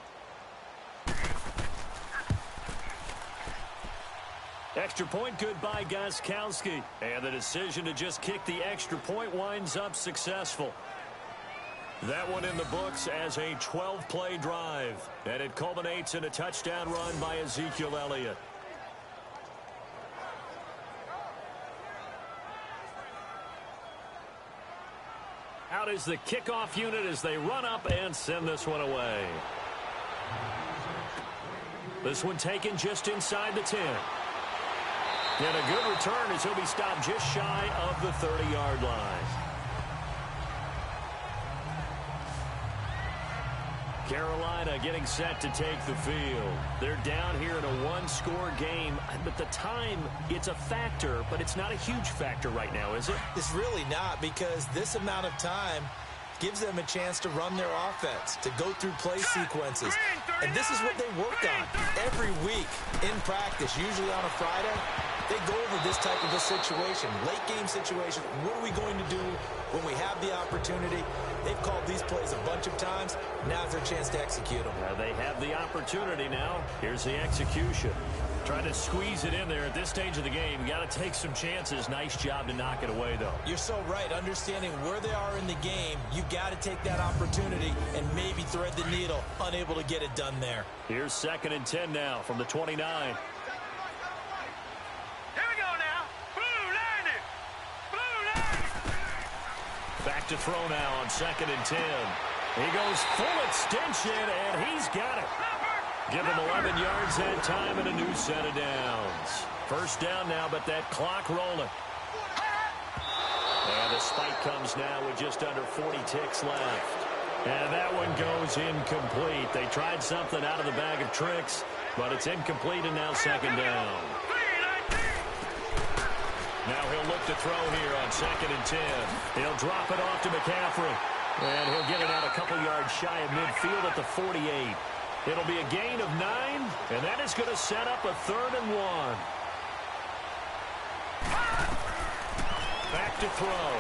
Extra point good by Gostkowski. And the decision to just kick the extra point winds up successful. That one in the books as a 12-play drive. And it culminates in a touchdown run by Ezekiel Elliott. Out is the kickoff unit as they run up and send this one away. This one taken just inside the 10. And a good return as he'll be stopped just shy of the 30-yard line. Carolina getting set to take the field. They're down here in a one-score game. But the time, it's a factor, but it's not a huge factor right now, is it? It's really not, because this amount of time gives them a chance to run their offense, to go through play sequences. And this is what they work on every week in practice, usually on a Friday. They go over this type of a situation, late game situation. What are we going to do when we have the opportunity? They've called these plays a bunch of times. Now's their chance to execute them. They have the opportunity now. Here's the execution. Trying to squeeze it in there at this stage of the game. You got to take some chances. Nice job to knock it away, though. You're so right. Understanding where they are in the game, you got to take that opportunity and maybe thread the needle. Unable to get it done there. Here's 2nd and 10 now from the 29. Back to throw now on 2nd and 10. He goes full extension, and he's got it. Give him 11 yards that time and a new set of downs. First down now, but that clock rolling. And the spike comes now with just under 40 ticks left. And that one goes incomplete. They tried something out of the bag of tricks, but it's incomplete and now second down. Now he'll look to throw here on 2nd and 10. He'll drop it off to McCaffrey. And he'll get it out a couple yards shy of midfield at the 48. It'll be a gain of 9, and that is going to set up a 3rd and 1. Back to throw.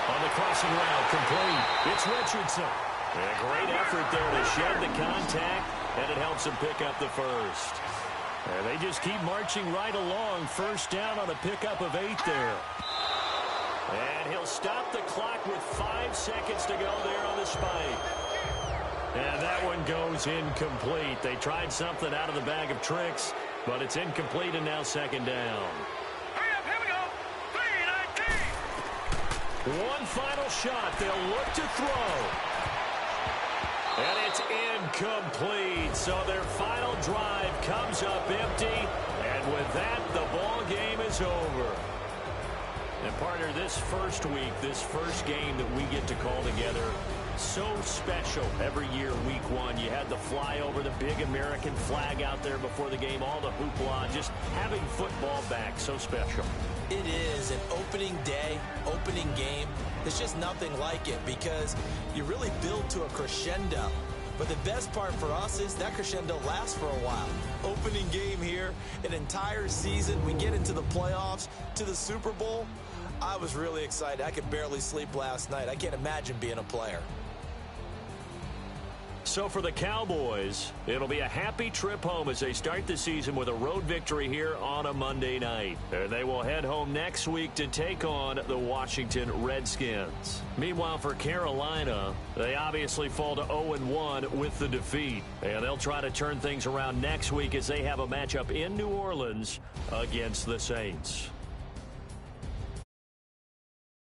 On the crossing route, complete. It's Richardson. And a great effort there to shed the contact, and it helps him pick up the first. And they just keep marching right along. First down on a pickup of 8 there. And he'll stop the clock with 5 seconds to go there on the spike. And that one goes incomplete. They tried something out of the bag of tricks, but it's incomplete and now second down. Hurry up, here we go. 3-19. One final shot. They'll look to throw. And it's incomplete. So their final drive comes up empty. And with that, the ball game is over. And partner, this first week, this first game that we get to call together, so special every year, week 1. You had the flyover, the big American flag out there before the game, all the hoopla, just having football back, so special. It is an opening day, opening game. There's just nothing like it because you really build to a crescendo. But the best part for us is that crescendo lasts for a while. Opening game here, an entire season. We get into the playoffs, to the Super Bowl. I was really excited. I could barely sleep last night. I can't imagine being a player. So for the Cowboys, it'll be a happy trip home as they start the season with a road victory here on a Monday night. And they will head home next week to take on the Washington Redskins. Meanwhile, for Carolina, they obviously fall to 0-1 with the defeat. And they'll try to turn things around next week as they have a matchup in New Orleans against the Saints.